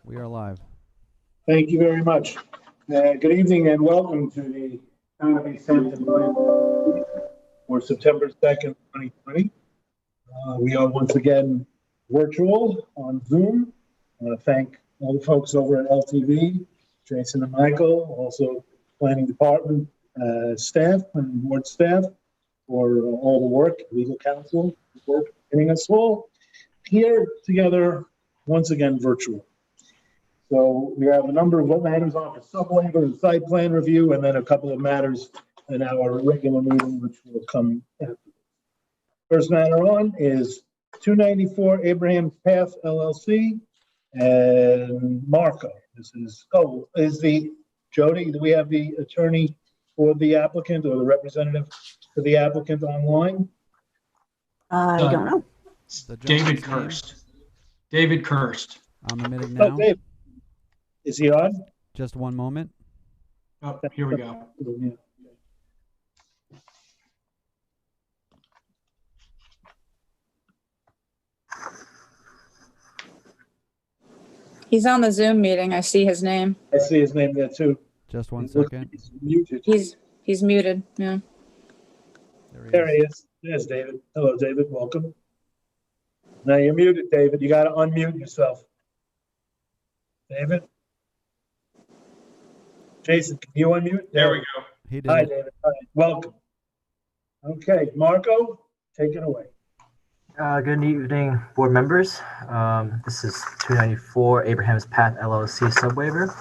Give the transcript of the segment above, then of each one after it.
We are live. Thank you very much. Good evening and welcome to the Town of East Hampton for September 2nd, 2020. We are once again virtual on Zoom. I want to thank all the folks over at LTV, Jason and Michael, also planning department staff and board staff for all the work, legal counsel, for getting us all here together once again virtual. So we have a number of matters on for sub-waiver and site plan review, and then a couple of matters in our regular meeting, which will come after. First matter on is 294 Abraham's Path LLC and Marco. This is, Jody, do we have the attorney for the applicant or the representative for the applicant online? I don't know. David Kirst. David Kirst. I'm admitting now. Dave. Is he on? Just one moment. Oh, here we go. He's on the Zoom meeting. I see his name. I see his name there too. Just one second. He's muted. He's muted. Yeah. There he is. There's David. Hello, David. Welcome. Now you're muted, David. You got to unmute yourself. David? Jason, can you unmute? There we go. He did. Hi, David. Hi. Welcome. Okay, Marco, take it away. Good evening, board members. This is 294 Abraham's Path LLC subwaiver.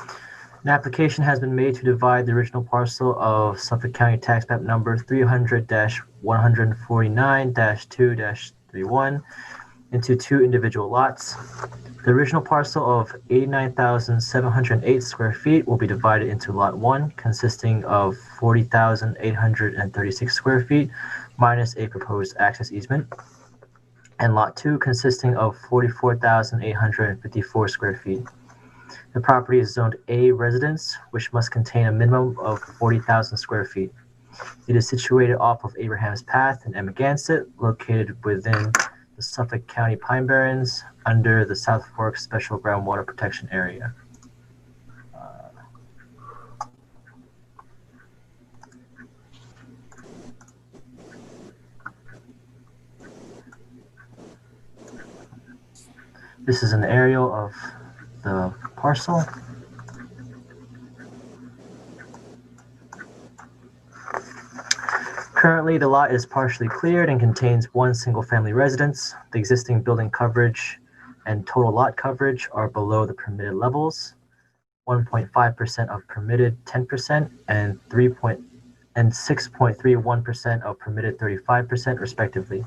An application has been made to divide the original parcel of Suffolk County Tax Map number 300-149-2-31 into two individual lots. The original parcel of 89,708 square feet will be divided into Lot 1, consisting of 40,836 square feet, minus a proposed access easement, and Lot 2, consisting of 44,854 square feet. The property is zoned A residence, which must contain a minimum of 40,000 square feet. It is situated off of Abraham's Path in Amagansett, located within the Suffolk County Pine Barrens under the South Fork Special Groundwater Protection Area. This is an aerial of the parcel. Currently, the lot is partially cleared and contains one single-family residence. The existing building coverage and total lot coverage are below the permitted levels, 1.5% of permitted 10% and 6.31% of permitted 35%, respectively.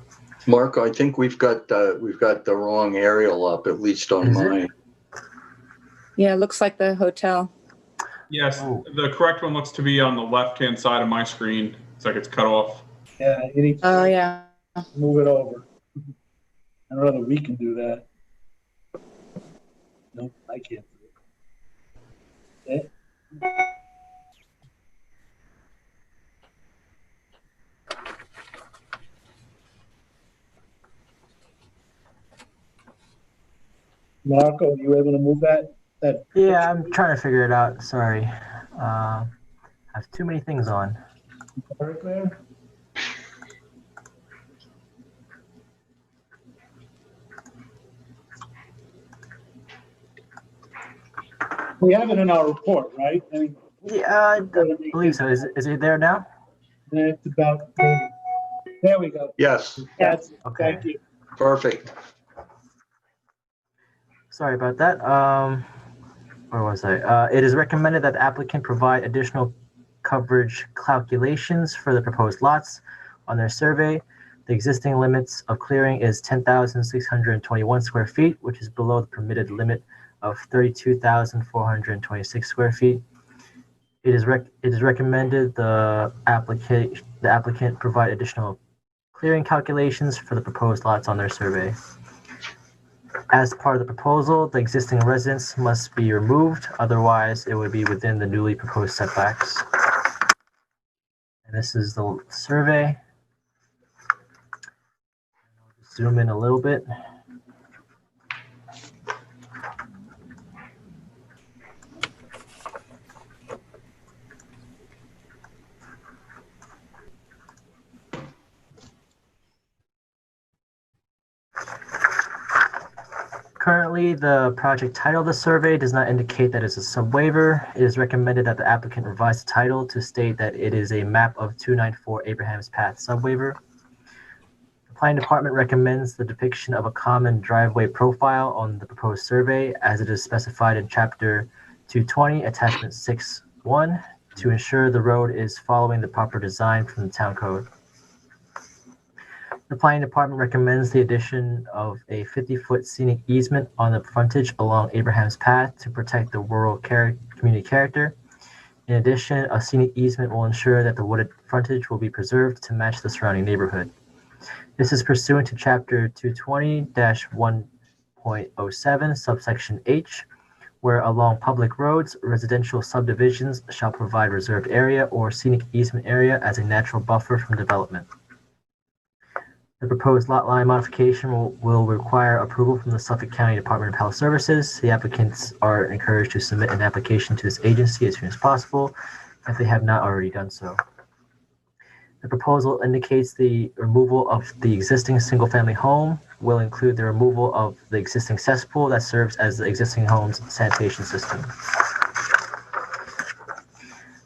Marco, I think we've got the wrong aerial up, at least on mine. Yeah, it looks like the hotel. Yes, the correct one looks to be on the left-hand side of my screen. It's like it's cut off. Yeah, you need to Yeah. move it over. I don't know that we can do that. Nope, I can't do it. Marco, are you able to move that? Yeah, I'm trying to figure it out. Sorry. I have too many things on. There? We have it in our report, right? I mean, Yeah, I believe so. Is it there now? it's about maybe. There we go. Yes, That's Okay. Thank you. perfect. Sorry about that. Where was I? It is recommended that the applicant provide additional coverage calculations for the proposed lots on their survey. The existing limits of clearing is 10,621 square feet, which is below the permitted limit of 32,426 square feet. It is recommended the applicant provide additional clearing calculations for the proposed lots on their survey. As part of the proposal, the existing residence must be removed, otherwise it would be within the newly proposed setbacks. And this is the survey. Zoom in a little bit. Currently, the project title of the survey does not indicate that it's a sub-waiver. It is recommended that the applicant revise the title to state that it is a map of 294 Abraham's Path sub-waiver. The planning department recommends the depiction of a common driveway profile on the proposed survey as it is specified in Chapter 220, Attachment 6.1, to ensure the road is following the proper design from the town code. The planning department recommends the addition of a 50-foot scenic easement on the frontage along Abraham's Path to protect the rural community character. In addition, a scenic easement will ensure that the wooded frontage will be preserved to match the surrounding neighborhood. This is pursuant to Chapter 220-1.07, subsection H, where along public roads, residential subdivisions shall provide reserved area or scenic easement area as a natural buffer from development. The proposed lot line modification will require approval from the Suffolk County Department of Health Services. The applicants are encouraged to submit an application to this agency as soon as possible if they have not already done so. The proposal indicates the removal of the existing single-family home will include the removal of the existing cesspool that serves as the existing home's sanitation system.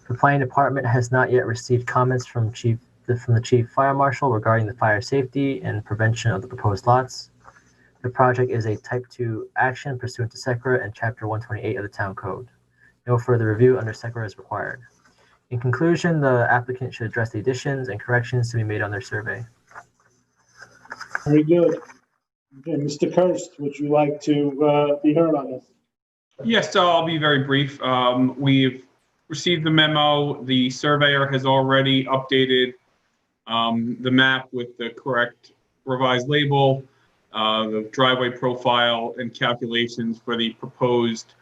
The planning department has not yet received comments from the Chief Fire Marshal regarding the fire safety and prevention of the proposed lots. The project is a Type 2 action pursuant to SECRA and Chapter 128 of the Town Code. No further review under SECRA is required. In conclusion, the applicant should address the additions and corrections to be made on their survey. Very good. Okay, Mr. Kirst, would you like to be heard on this? Yes, so I'll be very brief. We've received the memo. The surveyor has already updated the map with the correct revised label, the driveway profile and calculations for the proposed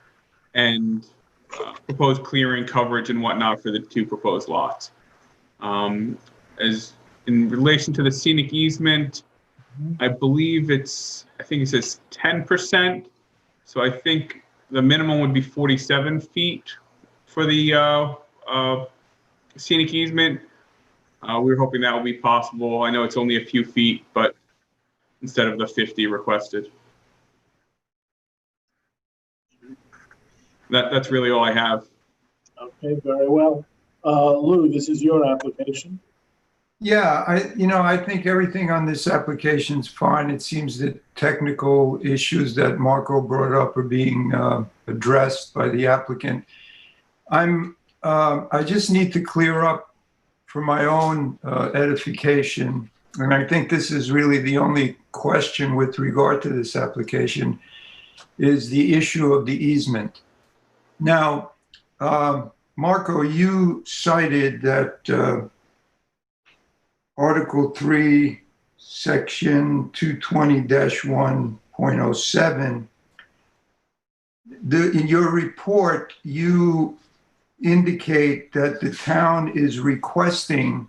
clearing coverage and whatnot for the two proposed lots. As in relation to the scenic easement, I think it says 10%. So I think the minimum would be 47 feet for the scenic easement. We were hoping that would be possible. I know it's only a few feet, but instead of the 50 requested. That's really all I have. Okay, very well. Lou, this is your application. Yeah, I think everything on this application is fine. It seems that technical issues that Marco brought up are being addressed by the applicant. I just need to clear up for my own edification, and I think this is really the only question with regard to this application, is the issue of the easement. Now, Marco, you cited that Article 3, Section 220-1.07. In your report, you indicate that the town is requesting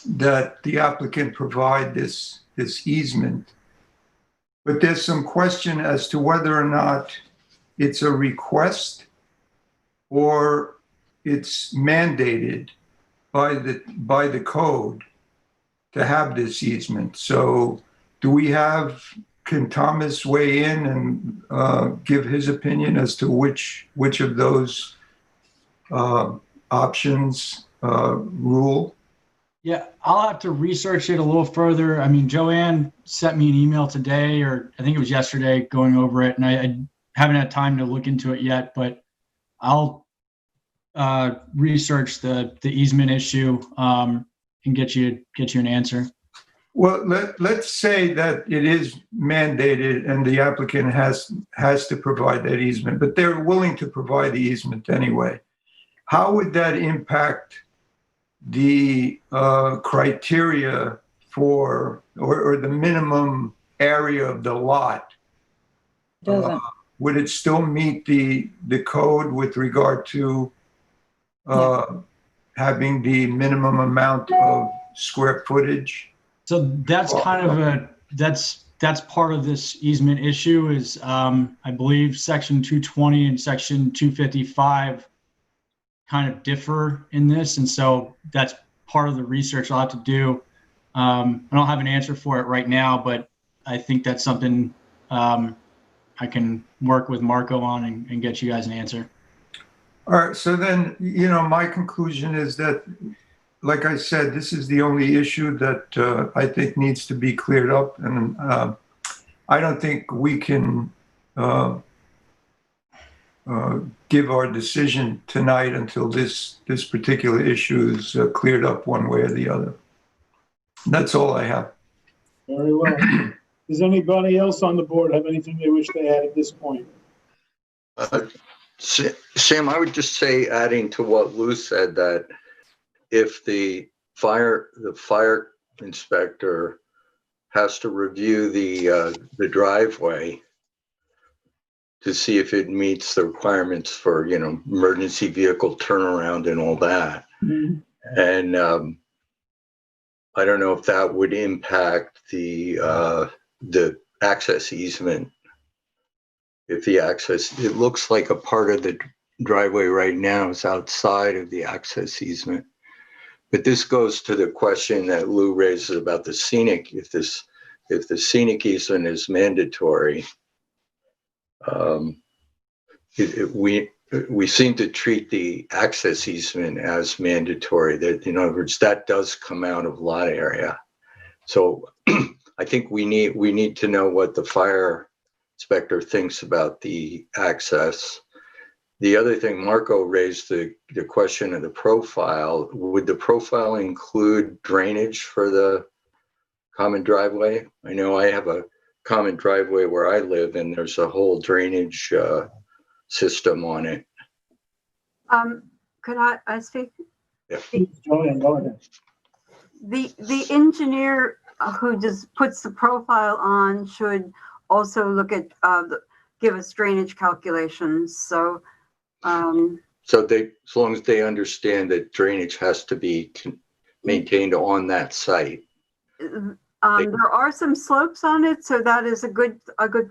that the applicant provide this easement. But there's some question as to whether or not it's a request or it's mandated by the code to have this easement. So can Thomas weigh in and give his opinion as to which of those options rule? Yeah, I'll have to research it a little further. I mean, Joanne sent me an email today, or I think it was yesterday, going over it, and I haven't had time to look into it yet, but I'll research the easement issue and get you an answer. Well, let's say that it is mandated and the applicant has to provide that easement, but they're willing to provide the easement anyway. How would that impact the criteria for or the minimum area of the lot? Doesn't. Would it still meet the code with regard to having the minimum amount of square footage? So that's kind of that's part of this easement issue is I believe Section 220 and Section 255 kind of differ in this, and so that's part of the research I'll have to do. I don't have an answer for it right now, but I think that's something I can work with Marco on and get you guys an answer. All right, so then, my conclusion is that, like I said, this is the only issue that I think needs to be cleared up. And I don't think we can give our decision tonight until this particular issue is cleared up one way or the other. That's all I have. Very well. Does anybody else on the board have anything they wish they had at this point? Sam, I would just say, adding to what Lou said, that if the fire inspector has to review the driveway to see if it meets the requirements for, emergency vehicle turnaround and all that. Mm-hmm. And I don't know if that would impact the access easement. If the access, it looks like a part of the driveway right now is outside of the access easement. But this goes to the question that Lou raises about the scenic, if the scenic easement is mandatory, we seem to treat the access easement as mandatory. That, in other words, that does come out of lot area. So I think we need to know what the fire inspector thinks about the access. The other thing, Marco raised the question of the profile. Would the profile include drainage for the common driveway? I know I have a common driveway where I live, and there's a whole drainage system on it. Could I speak? Yeah. Go ahead. The engineer who just puts the profile on should also look at give us drainage calculations. So they, as long as they understand that drainage has to be maintained on that site. there are some slopes on it, so that is a good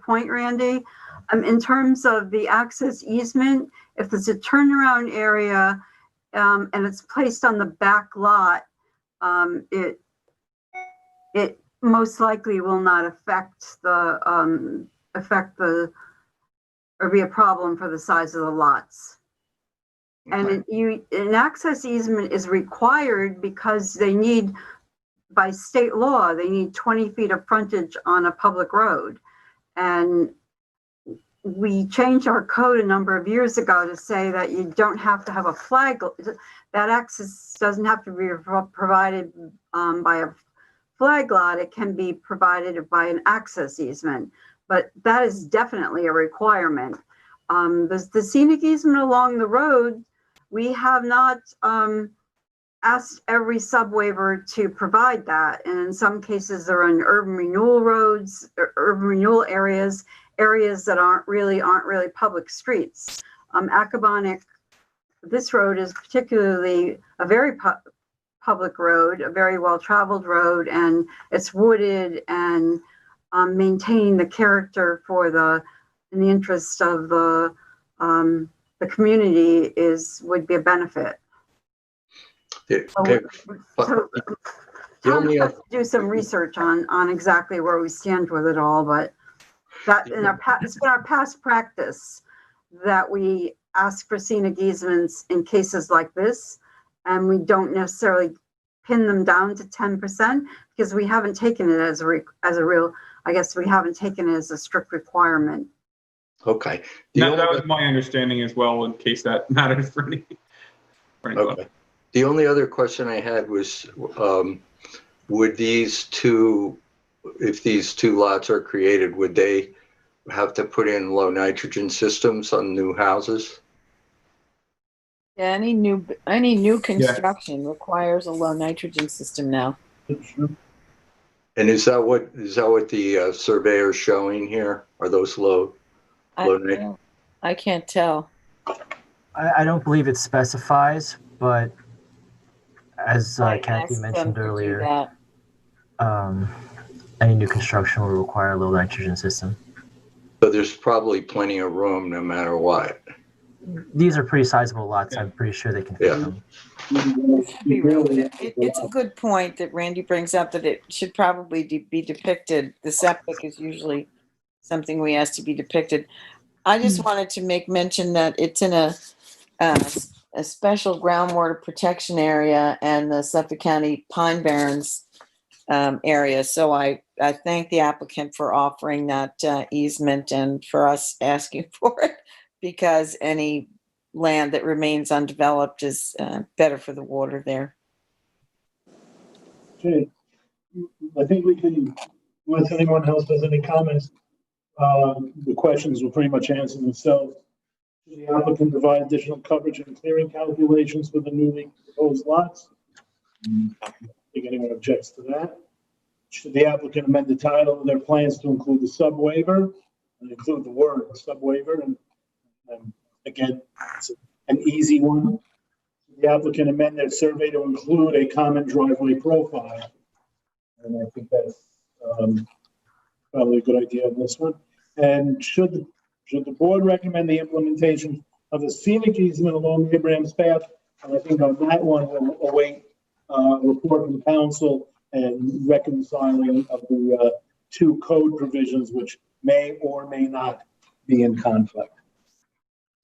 point, Randy. In terms of the access easement, if there's a turnaround area and it's placed on the back lot, it most likely will not affect or be a problem for the size of the lots. And an access easement is required because they need, by state law, they need 20 feet of frontage on a public road. And we changed our code a number of years ago to say that you don't have to have a flag, that access doesn't have to be provided by a flag lot. It can be provided by an access easement, but that is definitely a requirement. The scenic easement along the road, we have not asked every subwaiver to provide that. And in some cases, they're on urban renewal roads, or urban renewal areas that aren't really public streets. Accabonac, this road is particularly a very public road, a very well-traveled road, and it's wooded, and maintaining the character in the interest of the community would be a benefit. Okay. So Tom has to do some research on exactly where we stand with it all, but that it's been our past practice that we ask for scenic easements in cases like this, and we don't necessarily pin them down to 10% because we haven't taken it as a real. I guess we haven't taken it as a strict requirement. Okay. That was my understanding as well, in case that matters for any. Okay. The only other question I had was, would these two, if these two lots are created, would they have to put in low nitrogen systems on new houses? Yeah, any new construction requires a low nitrogen system now. And is that what the surveyor is showing here? Are those low nitrogen? I can't tell. I don't believe it specifies, but as I Kathy asked mentioned them to do earlier, that. any new construction will require a low nitrogen system. So there's probably plenty of room no matter what. These are pretty sizable lots. I'm pretty sure they can fit them. It's a good point that Randy brings up, that it should probably be depicted. The septic is usually something we asked to be depicted. I just wanted to make mention that it's in a special groundwater protection area and the Suffolk County Pine Barrens area. So I thank the applicant for offering that easement and for us asking for it, because any land that remains undeveloped is better for the water there. Okay. I think we can, unless anyone else has any comments, the questions will pretty much answer themselves. Should the applicant provide additional coverage and clearing calculations for the newly proposed lots? I think anyone objects to that. Should the applicant amend the title of their plans to include the sub-waiver and include the word sub-waiver? And again, it's an easy one. Should the applicant amend their survey to include a common driveway profile? And I think that's probably a good idea on this one. And should the board recommend the implementation of a scenic easement along Abraham's path? And I think on that one, we'll await a report from the council and reconciling of the two code provisions, which may or may not be in conflict.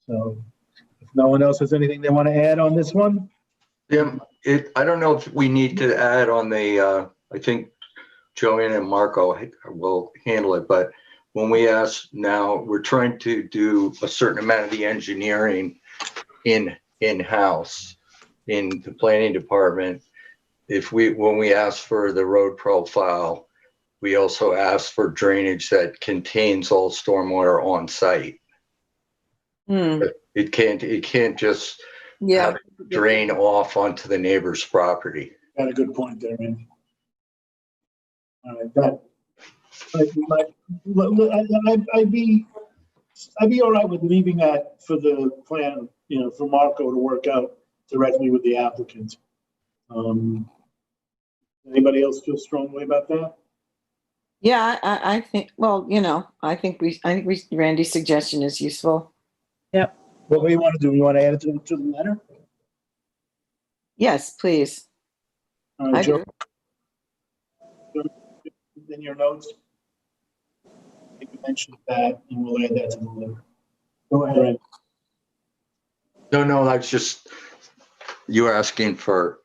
So if no one else has anything they want to add on this one? Tim, I don't know if we need to add on the, I think Joanne and Marco will handle it, but when we ask now, we're trying to do a certain amount of the engineering in-house in the planning department. When we ask for the road profile, we also ask for drainage that contains all stormwater on site. It can't just have it drain off onto the neighbor's property. Got a good point there, Randy. All right, I'd be all right with leaving that for the plan, for Marco to work out directly with the applicant. Anybody else feel strongly about that? Yeah, I think, well, I think Randy's suggestion is useful. Yep. What do you want to do? You want to add it to the letter? Yes, please. All right, I Joe, do. in your notes, I think you mentioned that, and we'll add that to the letter. Go ahead, Randy. No, that's just, you were asking for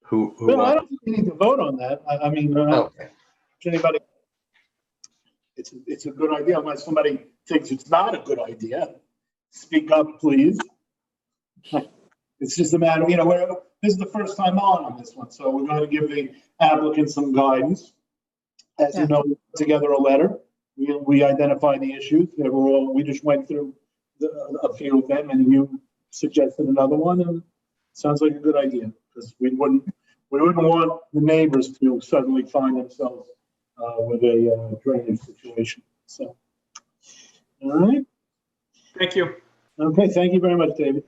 who No, I don't think we need to vote on that. I mean, okay. Anybody, it's a good idea unless somebody thinks it's not a good idea. Speak up, please. It's just a matter, this is the first time on this one, so we're going to give the applicant some guidance. As you know, we put together a letter. We identify the issues. We just went through a few of them, and you suggested another one, and it sounds like a good idea, because we wouldn't want the neighbors to suddenly find themselves with a drainage situation. So, all right. Thank you. Okay, thank you very much, David.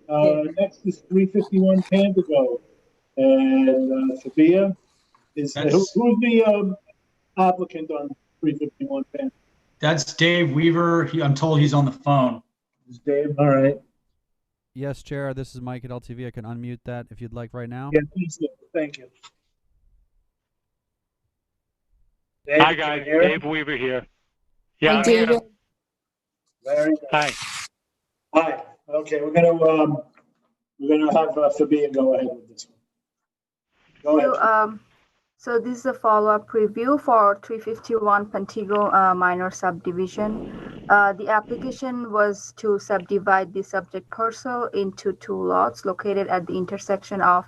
Next is 351 Pandava, and Sophia is who's the applicant on 351 Pandava? That's Dave Weaver. I'm told he's on the phone. Is Dave? All right. Yes, Chair. This is Mike at LTV. I can unmute that if you'd like right now. Yeah, please do. Thank you. Dave, Hi guys, Dave Weaver here. Yeah, Hi, I'm here. David. Very good. Hi. Hi. Okay, we're gonna have Sophia go ahead with this one. Go ahead. So this is a follow-up review for 351 Pantego minor subdivision. The application was to subdivide the subject parcel into two lots located at the intersection of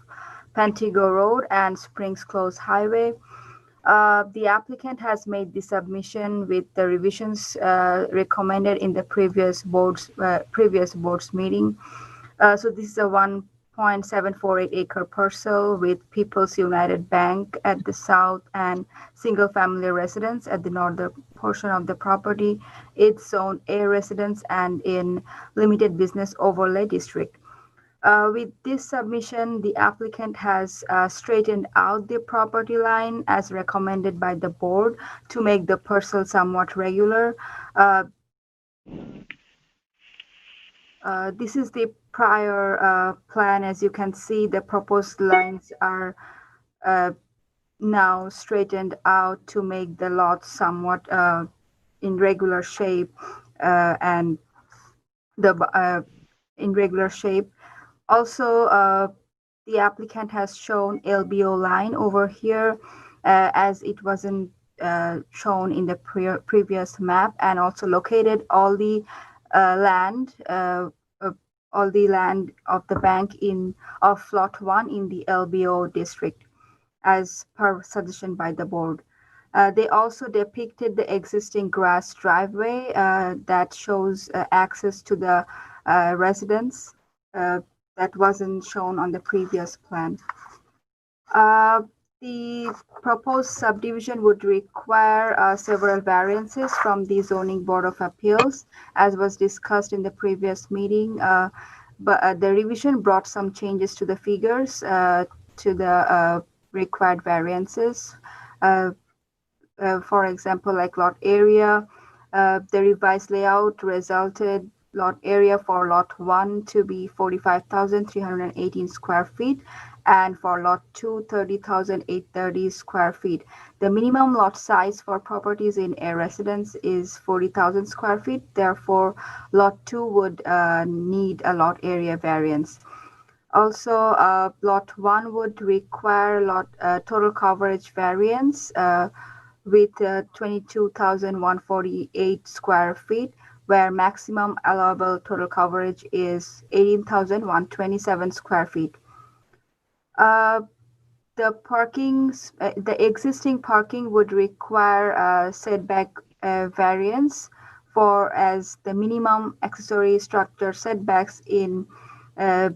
Pantego Road and Springs Close Highway. The applicant has made the submission with the revisions recommended in the previous board's meeting. So this is a 1.748 acre parcel with People's United Bank at the south and single family residence at the northern portion of the property. It's zone A residence and in limited business overlay district. With this submission, the applicant has straightened out the property line as recommended by the board to make the parcel somewhat regular. This is the prior plan. As you can see, the proposed lines are now straightened out to make the lot somewhat in regular shape and in regular shape. Also, the applicant has shown LBO line over here as it wasn't shown in the previous map, and also located all the land of the bank of lot 1 in the LBO district as per suggestion by the board. They also depicted the existing grass driveway that shows access to the residence that wasn't shown on the previous plan. The proposed subdivision would require several variances from the Zoning Board of Appeals, as was discussed in the previous meeting. But the revision brought some changes to the figures to the required variances. For example, like lot area, the revised layout resulted lot area for lot 1 to be 45,318 square feet, and for lot 2, 30,830 square feet. The minimum lot size for properties in a residence is 40,000 square feet. Therefore, lot 2 would need a lot area variance. Also, lot 1 would require total coverage variance with 22,148 square feet, where maximum allowable total coverage is 18,127 square feet. The existing parking would require setback variance, for as the minimum accessory structure setbacks in a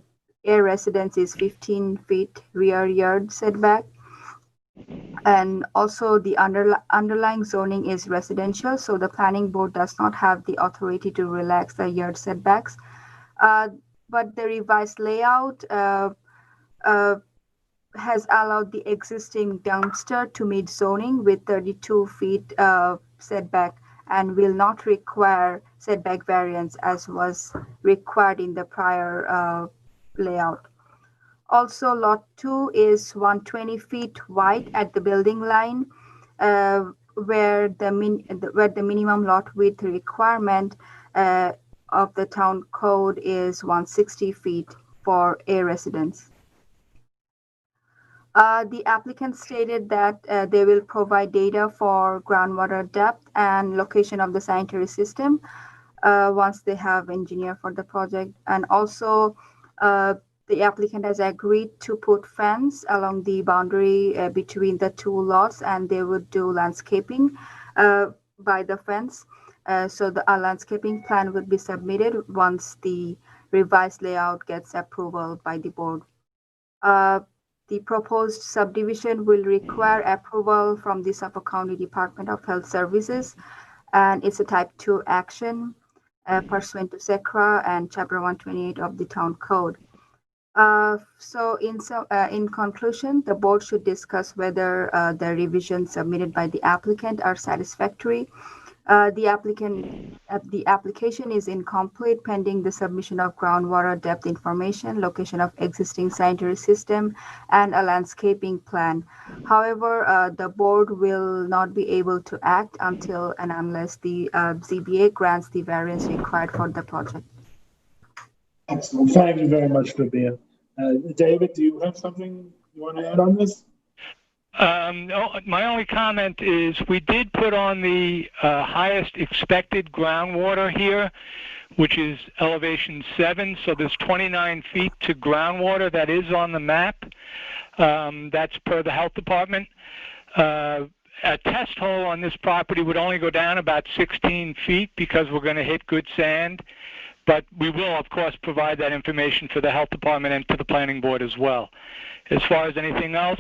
residence is 15 feet rear yard setback. And also the underlying zoning is residential, so the planning board does not have the authority to relax the yard setbacks. But the revised layout has allowed the existing dumpster to meet zoning with 32 feet setback, and will not require setback variance as was required in the prior layout. Also, lot 2 is 120 feet wide at the building line, where the minimum lot width requirement of the town code is 160 feet for a residence. The applicant stated that they will provide data for groundwater depth and location of the sanitary system once they have engineer for the project. And also, the applicant has agreed to put fence along the boundary between the two lots, and they would do landscaping by the fence. So the landscaping plan would be submitted once the revised layout gets approval by the board. The proposed subdivision will require approval from the Suffolk County Department of Health Services, and it's a type 2 action pursuant to SECRA and Chapter 128 of the Town Code. So in conclusion, the board should discuss whether the revisions submitted by the applicant are satisfactory. The application is incomplete pending the submission of groundwater depth information, location of existing sanitary system, and a landscaping plan. However, the board will not be able to act until and unless the ZBA grants the variance required for the project. Excellent. Thank you very much, Rabia. David, do you have something you want to add on this? My only comment is we did put on the highest expected groundwater here, which is elevation 7. So there's 29 feet to groundwater that is on the map. That's per the health department. A test hole on this property would only go down about 16 feet because we're going to hit good sand. But we will, of course, provide that information for the health department and to the planning board as well. As far as anything else,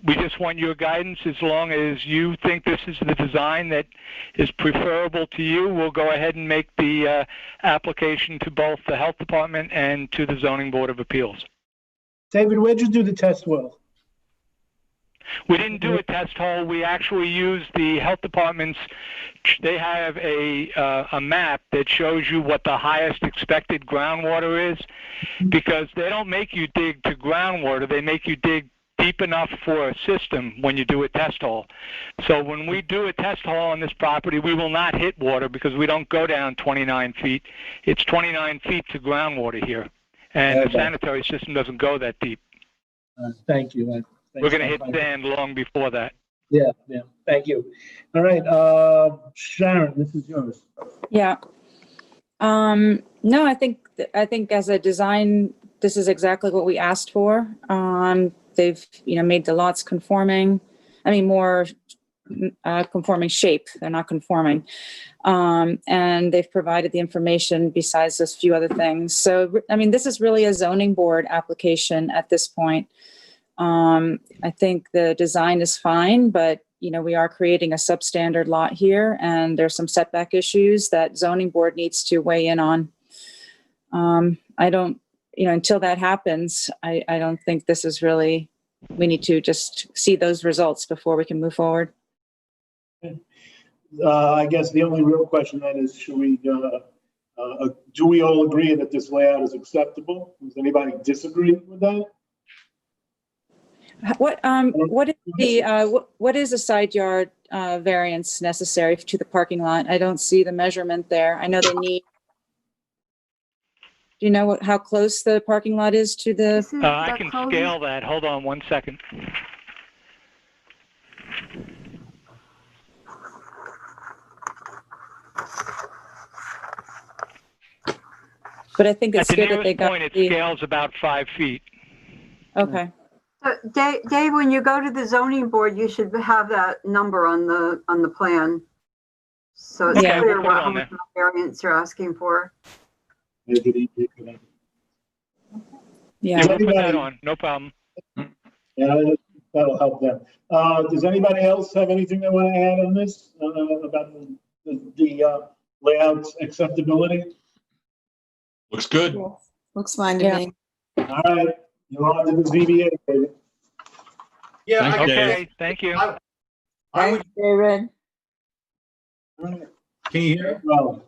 we just want your guidance. As long as you think this is the design that is preferable to you, we'll go ahead and make the application to both the health department and to the zoning board of appeals. David, where'd you do the test well? We didn't do a test hole. We actually used the health department's. They have a map that shows you what the highest expected groundwater is, because they don't make you dig to groundwater. They make you dig deep enough for a system when you do a test hole. So when we do a test hole on this property, we will not hit water because we don't go down 29 feet. It's 29 feet to groundwater here. And the sanitary system doesn't go that deep. Thank you. We're going to hit sand long before that. Yeah, thank you. All right, Sharon, this is yours. Yeah. No, I think as a design, this is exactly what we asked for. They've, made the lots conforming. I mean, more conforming shape. They're not conforming. And they've provided the information besides those few other things. So, I mean, this is really a zoning board application at this point. I think the design is fine, but we are creating a substandard lot here, and there's some setback issues that zoning board needs to weigh in on. I don't, until that happens, I don't think this is really, we need to just see those results before we can move forward. I guess the only real question then is, should we, do we all agree that this layout is acceptable? Does anybody disagree with that? What is the side yard variance necessary to the parking lot? I don't see the measurement there. I know they need. Do you know how close the parking lot is to the? I can scale that. Hold on 1 second. But I think it's At the good that they nearest got point, it the. scales about 5 feet. Okay. Dave, when you go to the zoning board, you should have that number on the plan. So it's Okay, clear we'll put it what on much there. variance you're asking for. Yeah. Yeah. We'll put that on. No problem. Yeah, that'll help them. Does anybody else have anything they want to add on this, about the layout's acceptability? Looks good. Looks fine to Yeah. me. All right, you're on to the ZBA, David. Yeah. Thank you, Dave. Okay, thank you. I would, David. All right. can you hear? Well,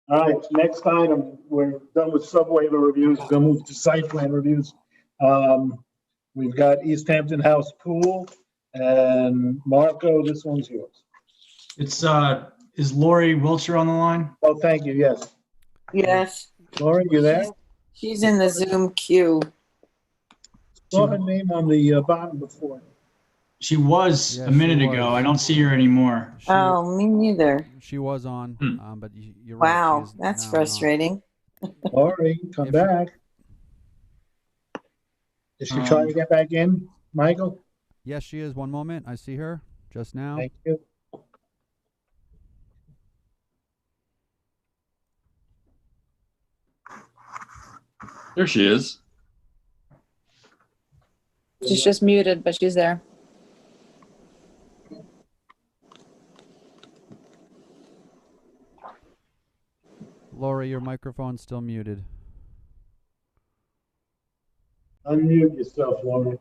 all right, next item, we're done with sub-waiver reviews, we'll move to site plan reviews. We've got East Hampton House Pool, and Marco, this one's yours. It's, is Lori Wiltshire on the line? Oh, thank you, yes. Yes, Lauren, you there? she's in the Zoom queue. Saw her name on the bottom before. She was Yeah, a minute she ago. was. I don't see her anymore. Oh, me neither. She was on, but you're right. Wow, she's that's now frustrating. Laurie, come If- back. Is she trying to get back in, Michael? not. Yes, she is. One moment. I see her just now. Thank you. There she is. She's just muted, but she's there. Lori, your microphone's still muted. Unmute yourself, Laurie.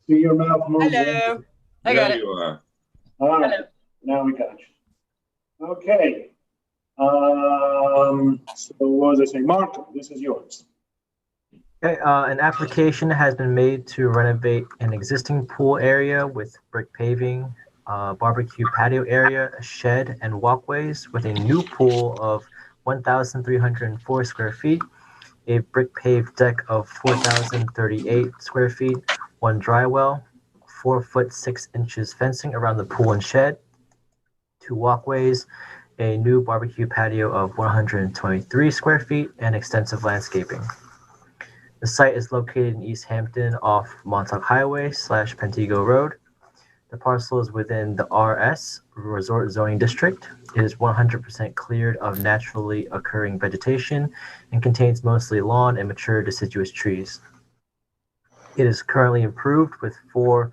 See your mouth moving. Hello. I got There it. you are. All right, Hello. now we got you. Okay. So what was I saying? Marco, this is yours. Okay, an application has been made to renovate an existing pool area with brick paving, barbecue patio area, a shed, and walkways with a new pool of 1,304 square feet, a brick paved deck of 4,038 square feet, one dry well, 4 foot 6 inches fencing around the pool and shed, 2 walkways, a new barbecue patio of 123 square feet, and extensive landscaping. The site is located in East Hampton off Montauk Highway / Pantego Road. The parcel is within the RS, Resort Zoning District. It is 100% cleared of naturally occurring vegetation and contains mostly lawn and mature deciduous trees. It is currently improved with 4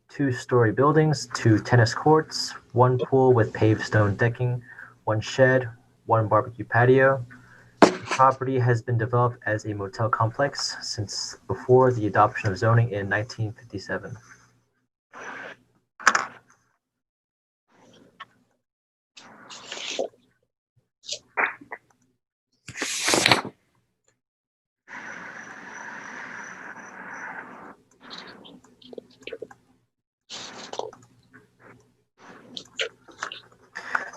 two-story buildings, 2 tennis courts, 1 pool with paved stone decking, 1 shed, 1 barbecue patio. The property has been developed as a motel complex since before the adoption of zoning in 1957.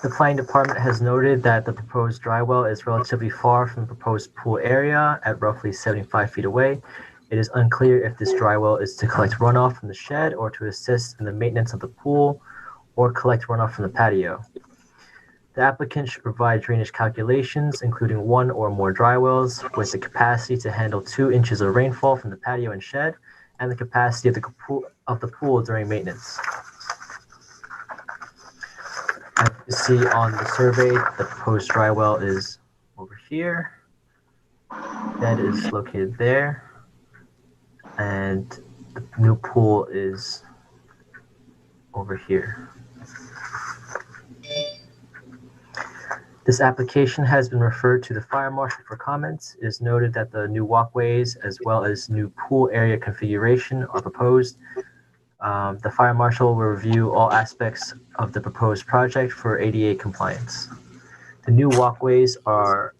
The planning department has noted that the proposed drywell is relatively far from the proposed pool area at roughly 75 feet away. It is unclear if this drywell is to collect runoff from the shed or to assist in the maintenance of the pool or collect runoff from the patio. The applicant should provide drainage calculations, including one or more drywells with the capacity to handle 2 inches of rainfall from the patio and shed, and the capacity of the pool during maintenance. As you see on the survey, the proposed drywell is over here. That is located there. And the new pool is over here. This application has been referred to the fire marshal for comments. It is noted that the new walkways as well as new pool area configuration are proposed. The fire marshal will review all aspects of the proposed project for ADA compliance. The new walkways are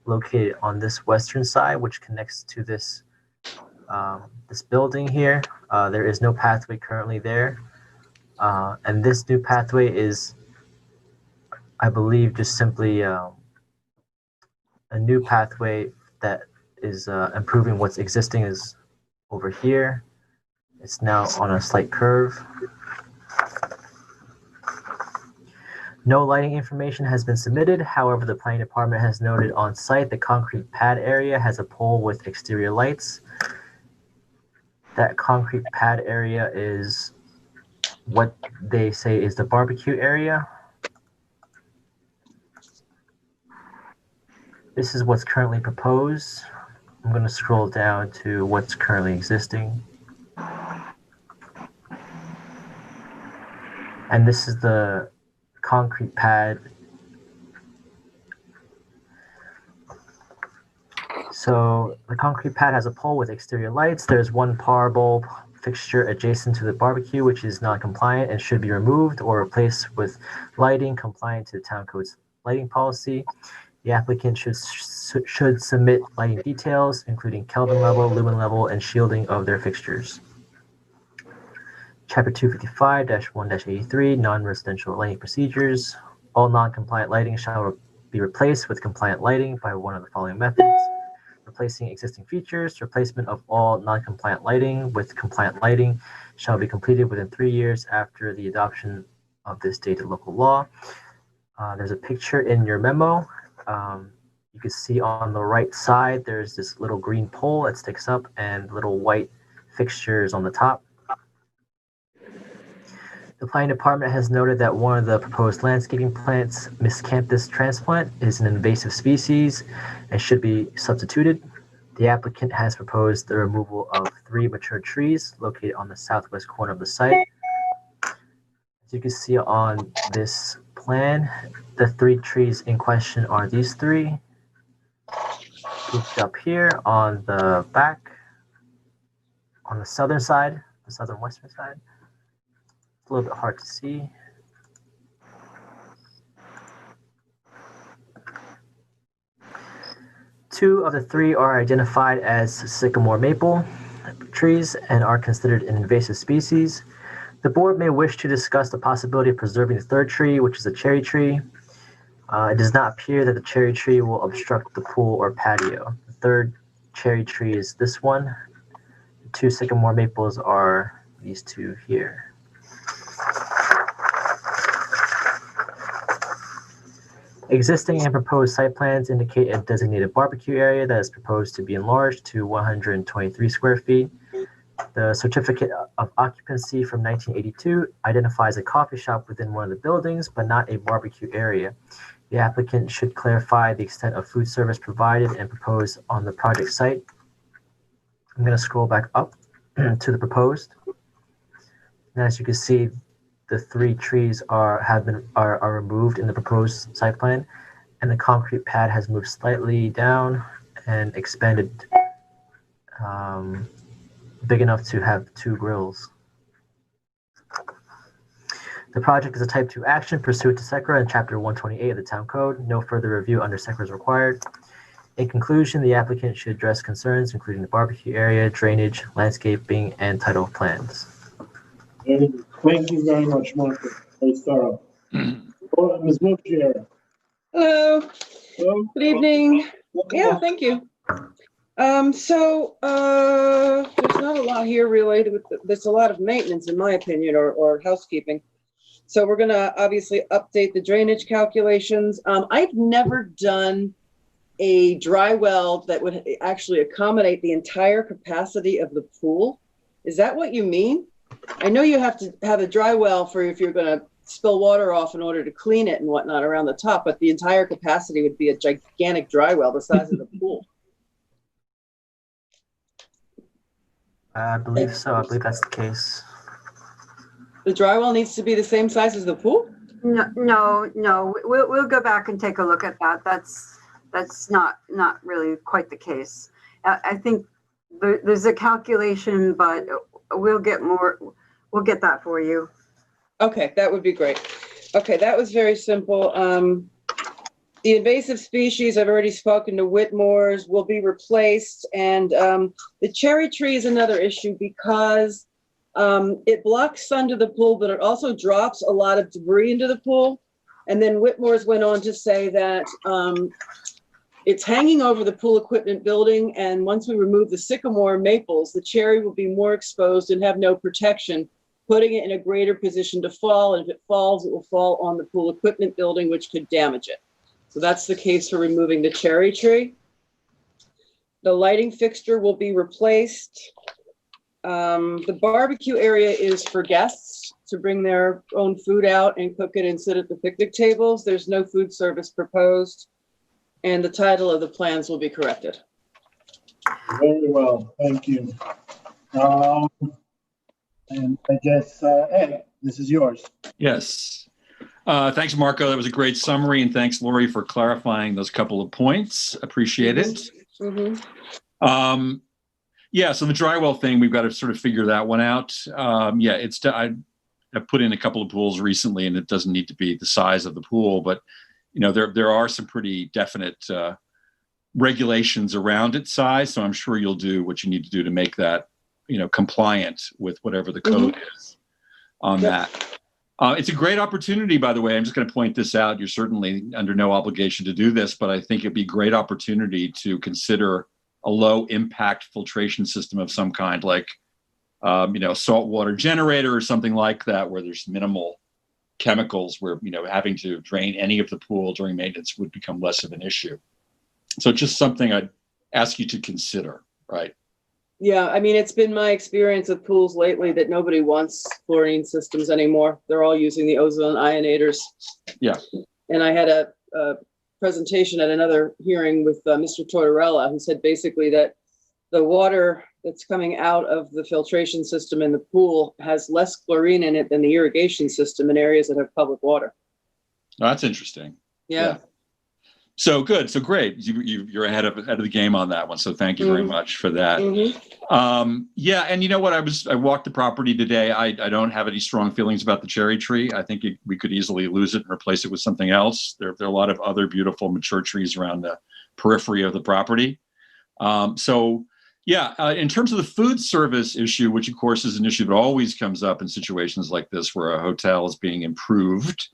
located on this western side, which connects to this this building here. There is no pathway currently there, and this new pathway is, I believe, just simply a new pathway that is improving what's existing is over here. It's now on a slight curve. No lighting information has been submitted. However, the planning department has noted on site the concrete pad area has a pole with exterior lights. That concrete pad area is what they say is the barbecue area. This is what's currently proposed. I'm going to scroll down to what's currently existing. And this is the concrete pad. So the concrete pad has a pole with exterior lights. There's one power bulb fixture adjacent to the barbecue, which is non-compliant and should be removed or replaced with lighting compliant to the town code's lighting policy. The applicant should submit lighting details, including Kelvin level, lumen level, and shielding of their fixtures. Chapter 255-1-83, non-residential lighting procedures. All non-compliant lighting shall be replaced with compliant lighting by one of the following methods. Replacing existing features. Replacement of all non-compliant lighting with compliant lighting shall be completed within 3 years after the adoption of this dated local law. There's a picture in your memo. You can see on the right side, there's this little green pole that sticks up and little white fixtures on the top. The planning department has noted that one of the proposed landscaping plants, miscanthus transplant, is an invasive species and should be substituted. The applicant has proposed the removal of 3 mature trees located on the southwest corner of the site. As you can see on this plan, the 3 trees in question are these 3. Grouped up here on the back, on the southern side, the southern western side. A little bit hard to see. Two of the 3 are identified as sycamore maple trees and are considered an invasive species. The board may wish to discuss the possibility of preserving the 3rd tree, which is a cherry tree. It does not appear that the cherry tree will obstruct the pool or patio. The 3rd cherry tree is this one. The 2 sycamore maples are these 2 here. Existing and proposed site plans indicate a designated barbecue area that is proposed to be enlarged to 123 square feet. The certificate of occupancy from 1982 identifies a coffee shop within one of the buildings, but not a barbecue area. The applicant should clarify the extent of food service provided and proposed on the project site. I'm going to scroll back up to the proposed. And as you can see, the 3 trees are removed in the proposed site plan, and the concrete pad has moved slightly down and expanded big enough to have 2 grills. The project is a type 2 action pursuant to SECRA and Chapter 128 of the Town Code. No further review under SECRA is required. In conclusion, the applicant should address concerns including the barbecue area, drainage, landscaping, and title plans. Thank you very much, Mark. Very thorough. Ms. Wiltshire. Hello, Hello. good evening. Welcome Yeah, back. thank you. There's not a lot here related with, there's a lot of maintenance in my opinion, or housekeeping. So we're gonna obviously update the drainage calculations. I've never done a dry well that would actually accommodate the entire capacity of the pool. Is that what you mean? I know you have to have a dry well for if you're gonna spill water off in order to clean it and whatnot around the top, but the entire capacity would be a gigantic dry well the size of the pool. I believe so. I believe that's the case. The dry well needs to be the same size as the pool? No. We'll go back and take a look at that. That's not really quite the case. I think there's a calculation, but we'll get that for you. Okay, that would be great. Okay, that was very simple. The invasive species, I've already spoken to Whitmore's, will be replaced. And the cherry tree is another issue because it blocks sun to the pool, but it also drops a lot of debris into the pool. And then Whitmore's went on to say that it's hanging over the pool equipment building. And once we remove the sycamore maples, the cherry will be more exposed and have no protection, putting it in a greater position to fall. And if it falls, it will fall on the pool equipment building, which could damage it. So that's the case for removing the cherry tree. The lighting fixture will be replaced. The barbecue area is for guests to bring their own food out and cook it and sit at the picnic tables. There's no food service proposed. And the title of the plans will be corrected. Very well, thank you. And I guess, Ed, this is yours. Yes. Thanks, Marco. That was a great summary, and thanks, Lori, for clarifying those couple of points. Appreciate it. Mm-hmm. Yeah, so the drywell thing, we've got to sort of figure that one out. Yeah, I've put in a couple of pools recently, and it doesn't need to be the size of the pool, but you know, there are some pretty definite regulations around its size. So I'm sure you'll do what you need to do to make that, you know, compliant with whatever the code is on that. It's a great opportunity, by the way. I'm just going to point this out. You're certainly under no obligation to do this, but I think it'd be a great opportunity to consider a low impact filtration system of some kind, like, you know, saltwater generator or something like that, where there's minimal chemicals, where, you know, having to drain any of the pool during maintenance would become less of an issue. So just something I'd ask you to consider, right? Yeah, I mean, it's been my experience with pools lately that nobody wants chlorine systems anymore. They're all using the ozone ionators. Yeah. And I had a presentation at another hearing with Mr. Tortorella, who said basically that the water that's coming out of the filtration system in the pool has less chlorine in it than the irrigation system in areas that have public water. Oh, that's interesting. Yeah. So good. So great. You're ahead of the game on that one. So thank you very much for that. Yeah. And you know what? I walked the property today. I don't have any strong feelings about the cherry tree. I think we could easily lose it and replace it with something else. There are a lot of other beautiful mature trees around the periphery of the property. So yeah, in terms of the food service issue, which of course is an issue that always comes up in situations like this where a hotel is being improved.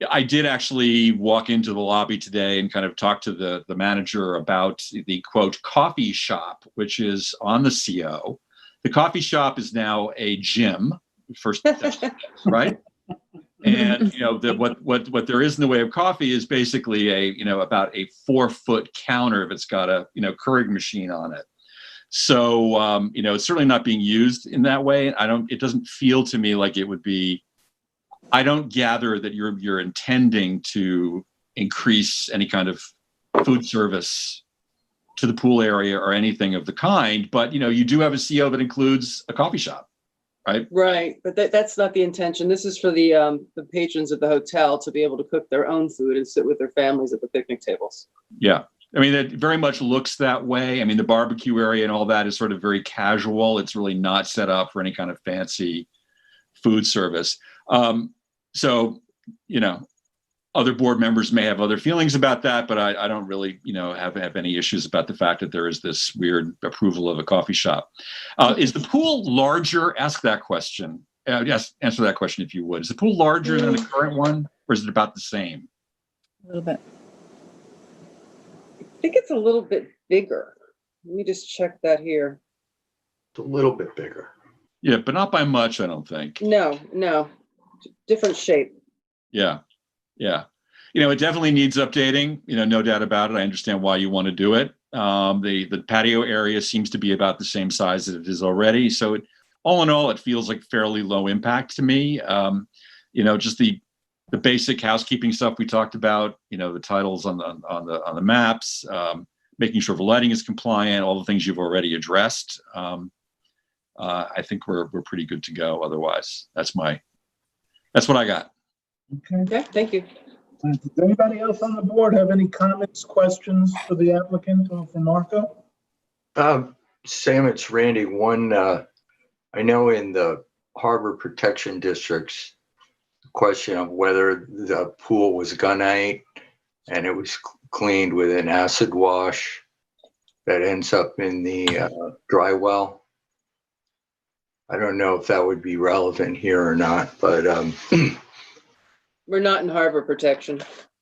I did actually walk into the lobby today and kind of talk to the manager about the quote coffee shop, which is on the CO. The coffee shop is now a gym, first, right? And you know, what there is in the way of coffee is basically about a 4-foot counter if it's got a Keurig machine on it. So it's certainly not being used in that way. It doesn't feel to me like it would be. I don't gather that you're intending to increase any kind of food service to the pool area or anything of the kind, but you do have a CO that includes a coffee shop, right? Right, but that's not the intention. This is for the patrons of the hotel to be able to cook their own food and sit with their families at the picnic tables. Yeah, I mean, it very much looks that way. I mean, the barbecue area and all that is sort of very casual. It's really not set up for any kind of fancy food service. So, other board members may have other feelings about that, but I don't really, have any issues about the fact that there is this weird approval of a coffee shop. Is the pool larger? Ask that question. yes, answer that question if you would. Is the pool larger than the current one, or is it about the same? A little bit. I think it's a little bit bigger. Let me just check that here. It's a little bit bigger. Yeah, but not by much, I don't think. No, different shape. Yeah. It definitely needs updating, no doubt about it. I understand why you want to do it. The patio area seems to be about the same size as it is already. So all in all, it feels like fairly low impact to me. Just the basic housekeeping stuff we talked about, the titles on the maps, making sure the lighting is compliant, all the things you've already addressed. I think we're pretty good to go. Otherwise, that's what I got. Okay. Thank you. Does anybody else on the board have any comments, questions for the applicant or for Marco? Sam, it's Randy. One, I know in the harbor protection districts, the question of whether the pool was gunite and it was cleaned with an acid wash that ends up in the Drywell. I don't know if that would be relevant here or not, but We're not in harbor protection.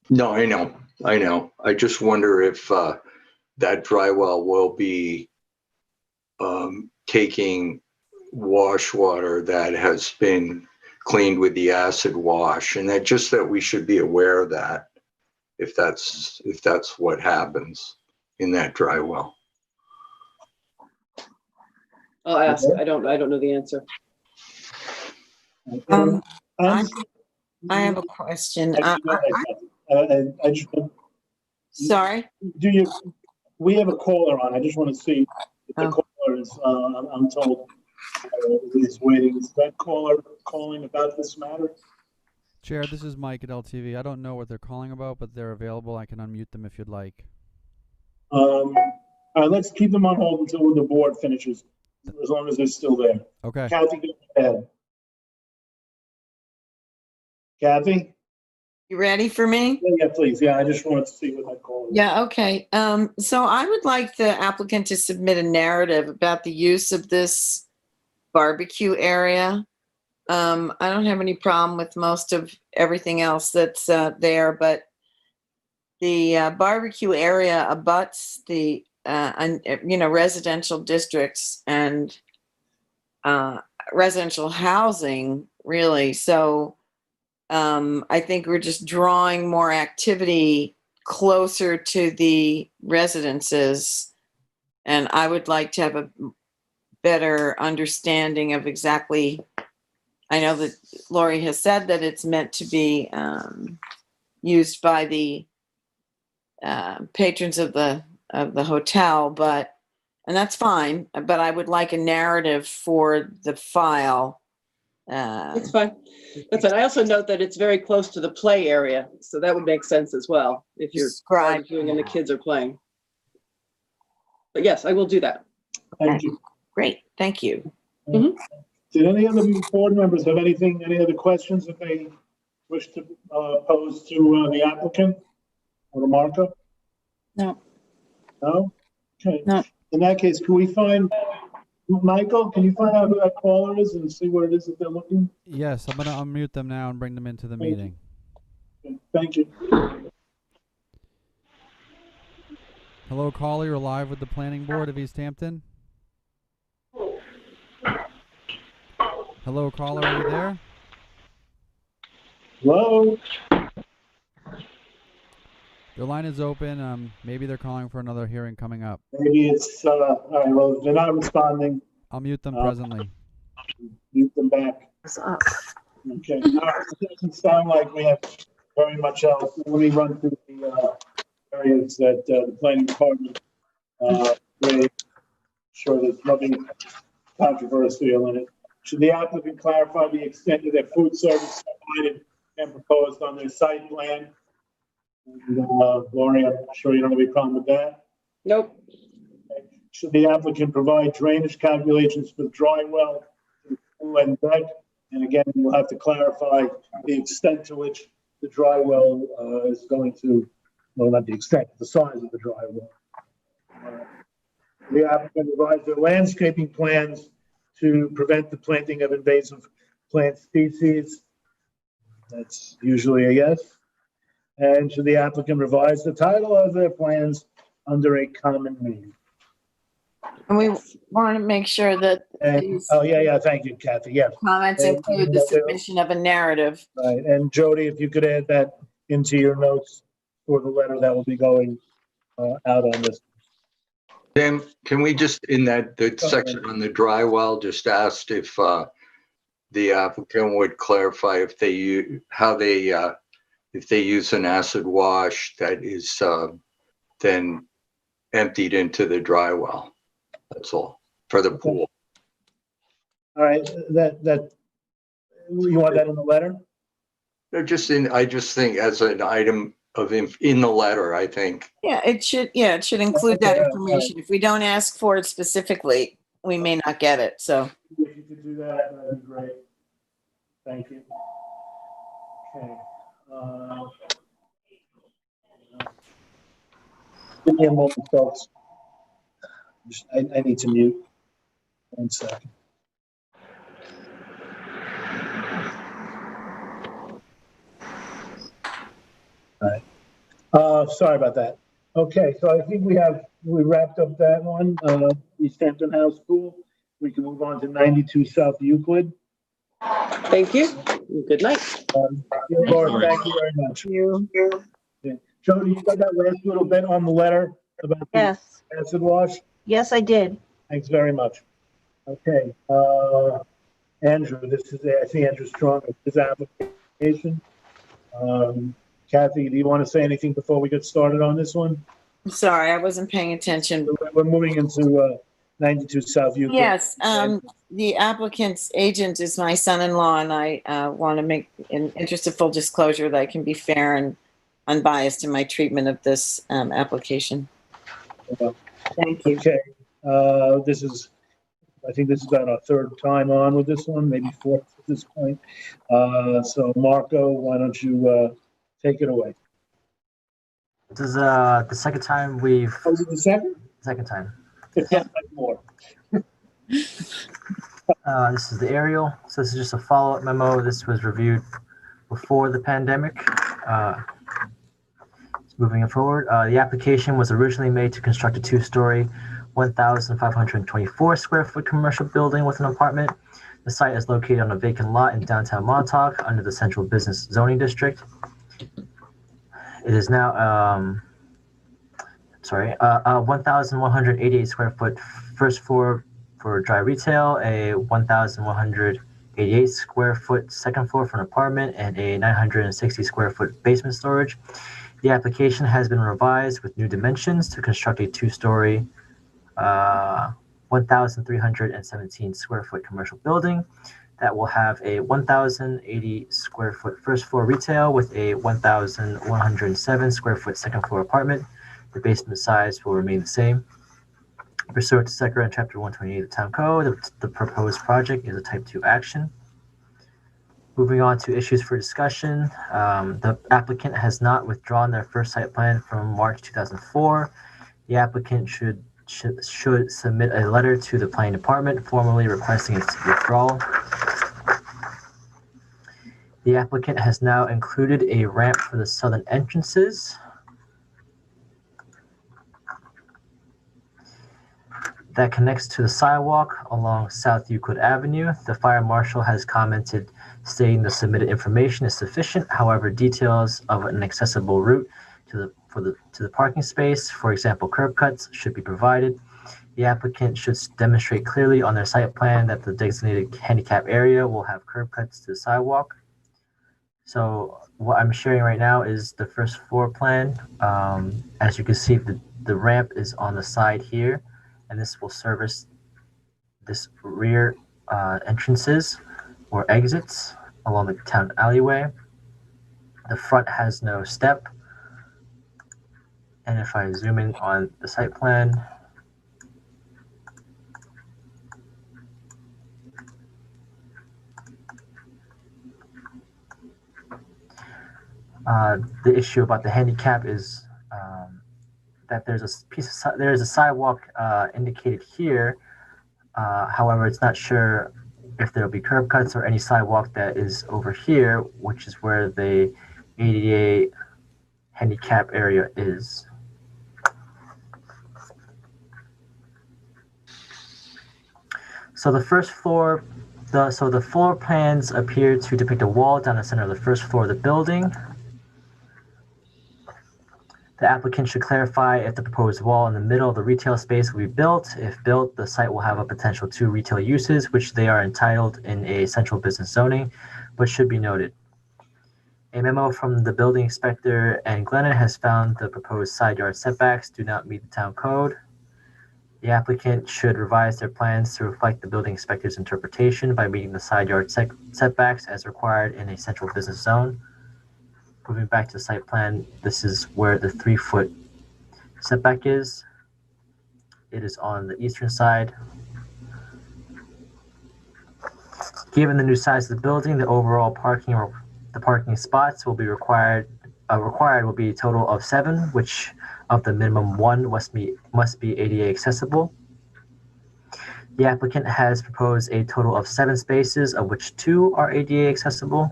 no, I know. I just wonder if that Drywell will be taking wash water that has been cleaned with the acid wash, and that we should be aware of that if that's what happens in that Drywell. I'll ask. I don't know the answer. I have a question. Sorry? We have a caller on. I just want to see if the caller is, I'm told, is waiting. Is that caller calling about this matter? Chair, this is Mike at LTV. I don't know what they're calling about, but they're available. I can unmute them if you'd like. All right, let's keep them on hold until the board finishes, as long as they're still there. Okay. Kathy, go ahead. Kathy? You ready for me? Yeah, please. Yeah, I just wanted to see what that call is. Yeah, okay. So I would like the applicant to submit a narrative about the use of this barbecue area. I don't have any problem with most of everything else that's there, but the barbecue area abuts the residential districts and residential housing, really. So I think we're just drawing more activity closer to the residences. And I would like to have a better understanding of exactly, I know that Lori has said that it's meant to be used by the patrons of the hotel, and that's fine, but I would like a narrative for the file. That's fine. That's fine. I also note that it's very close to the play area, so that would make sense as well if you're barbecuing and the kids are playing. But yes, I will do that. Thank you. Great, thank you. Mm-hmm. Did any other board members have any other questions that they wish to pose to the applicant or to Marco? No. No? Okay. No. In that case, can we find, Michael, can you find out who that caller is and see what it is that they're looking? Yes, I'm going to unmute them now and bring them into the meeting. Okay, thank you. Hello, caller. You're live with the planning board of East Hampton. Hello, caller. Are you there? Hello? Their line is open. Maybe they're calling for another hearing coming up. Maybe it's, all right, well, if they're not responding, I'll mute them presently. mute them back. Okay, no, it doesn't sound like we have very much else. Let me run through the areas that the planning department made sure there's nothing controversial in it. Should the applicant clarify the extent of their food service provided and proposed on their site plan? And, Lori, I'm sure you don't have any problem with that. Nope. Okay. Should the applicant provide drainage calculations for the Drywell, pool and deck? And again, we'll have to clarify the extent to which the Drywell is going to, well, not the extent, the size of the Drywell. The applicant provides their landscaping plans to prevent the planting of invasive plant species? That's usually a yes. And should the applicant revise the title of their plans under a common name? And we want to make sure that And, these oh, yeah, thank you, Kathy, yes. comments And- include the submission of a narrative. Right, and Jody, if you could add that into your notes for the letter that will be going out on this. Tim, can we just, in that the section on the drywell, just asked if the applicant would clarify if they use, how they, if they use an acid wash that is then emptied into the drywell. That's all, for the pool. All right, that, you want that in the letter? They're just in, I just think as an item of, in the letter, I think. Yeah, it should include that information. If we don't ask for it specifically, we may not get it, so. If you could do that, that'd be great. Thank you. Okay. Give me a moment, folks. I need to mute. 1 second. All right. Sorry about that. Okay, so I think we wrapped up that one. East Hampton House Pool. We can move on to 92 South Euclid. Thank you. Good night. Laura, thank you very much. Okay. Jody, you got that last little bit on the letter about the Yes. acid wash? Yes, I did. Thanks very much. Okay, Andrew, I see Andrew Strong with his application. Kathy, do you want to say anything before we get started on this one? I'm sorry, I wasn't paying attention. We're moving into 92 South Euclid. Yes, the applicant's agent is my son-in-law, and I want to make, in interest of full disclosure, that I can be fair and unbiased in my treatment of this application. Thank you. Okay, I think this is about our third time on with this one, maybe fourth at this point. So Marco, why don't you take it away? This is the second time we've. Oh, is it the second? Second time. It felt like more. This is the aerial. So this is just a follow-up memo. This was reviewed before the pandemic. Moving forward, the application was originally made to construct a two-story, 1,524 square foot commercial building with an apartment. The site is located on a vacant lot in downtown Montauk under the Central Business Zoning District. It is now, 1,188 square foot first floor for dry retail, a 1,188 square foot second floor for an apartment, and a 960 square foot basement storage. The application has been revised with new dimensions to construct a two-story, 1,317 square foot commercial building that will have a 1,080 square foot first floor retail with a 1,107 square foot second floor apartment. The basement size will remain the same. Pursuant to Second Chapter 128 of the Town Code, the proposed project is a Type 2 action. Moving on to issues for discussion, the applicant has not withdrawn their first site plan from March 2004. The applicant should submit a letter to the planning department formally requesting its withdrawal. The applicant has now included a ramp for the southern entrances. That connects to the sidewalk along South Euclid Avenue. The fire marshal has commented stating the submitted information is sufficient. However, details of an accessible route to the parking space, for example, curb cuts, should be provided. The applicant should demonstrate clearly on their site plan that the designated handicap area will have curb cuts to the sidewalk. So what I'm sharing right now is the first floor plan. As you can see, the ramp is on the side here, and this will service this rear entrances or exits along the town alleyway. The front has no step. And if I zoom in on the site plan, the issue about the handicap is that there's a sidewalk indicated here. However, it's not sure if there'll be curb cuts or any sidewalk that is over here, which is where the ADA handicap area is. So the first floor, the floor plans appear to depict a wall down the center of the first floor of the building. The applicant should clarify if the proposed wall in the middle of the retail space will be built. If built, the site will have a potential 2 retail uses, which they are entitled in a central business zoning, but should be noted. A memo from the building inspector and Glennon has found the proposed side yard setbacks do not meet the town code. The applicant should revise their plans to reflect the building inspector's interpretation by meeting the side yard setbacks as required in a central business zone. Moving back to the site plan, this is where the 3-foot setback is. It is on the eastern side. Given the new size of the building, the overall parking or the parking spots will be required will be a total of 7, which of the minimum 1 must be ADA accessible. The applicant has proposed a total of 7 spaces, of which 2 are ADA accessible.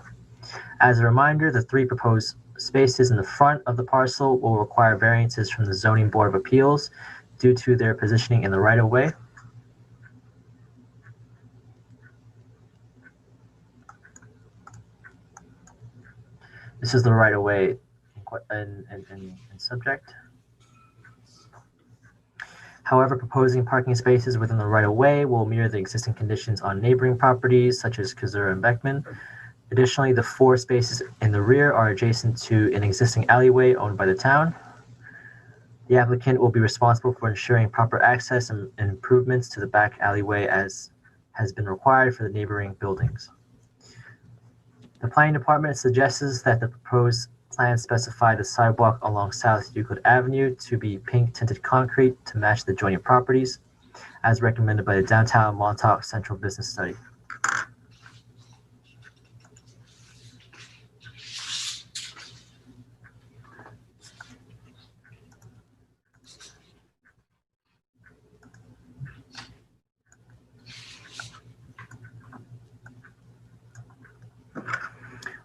As a reminder, the 3 proposed spaces in the front of the parcel will require variances from the Zoning Board of Appeals due to their positioning in the right-of-way. This is the right-of-way in subject. However, proposing parking spaces within the right-of-way will mirror the existing conditions on neighboring properties such as Kazura and Beckman. Additionally, the 4 spaces in the rear are adjacent to an existing alleyway owned by the town. The applicant will be responsible for ensuring proper access and improvements to the back alleyway as has been required for the neighboring buildings. The planning department suggests that the proposed plan specify the sidewalk along South Euclid Avenue to be pink tinted concrete to match the adjoining properties, as recommended by the Downtown Montauk Central Business Study.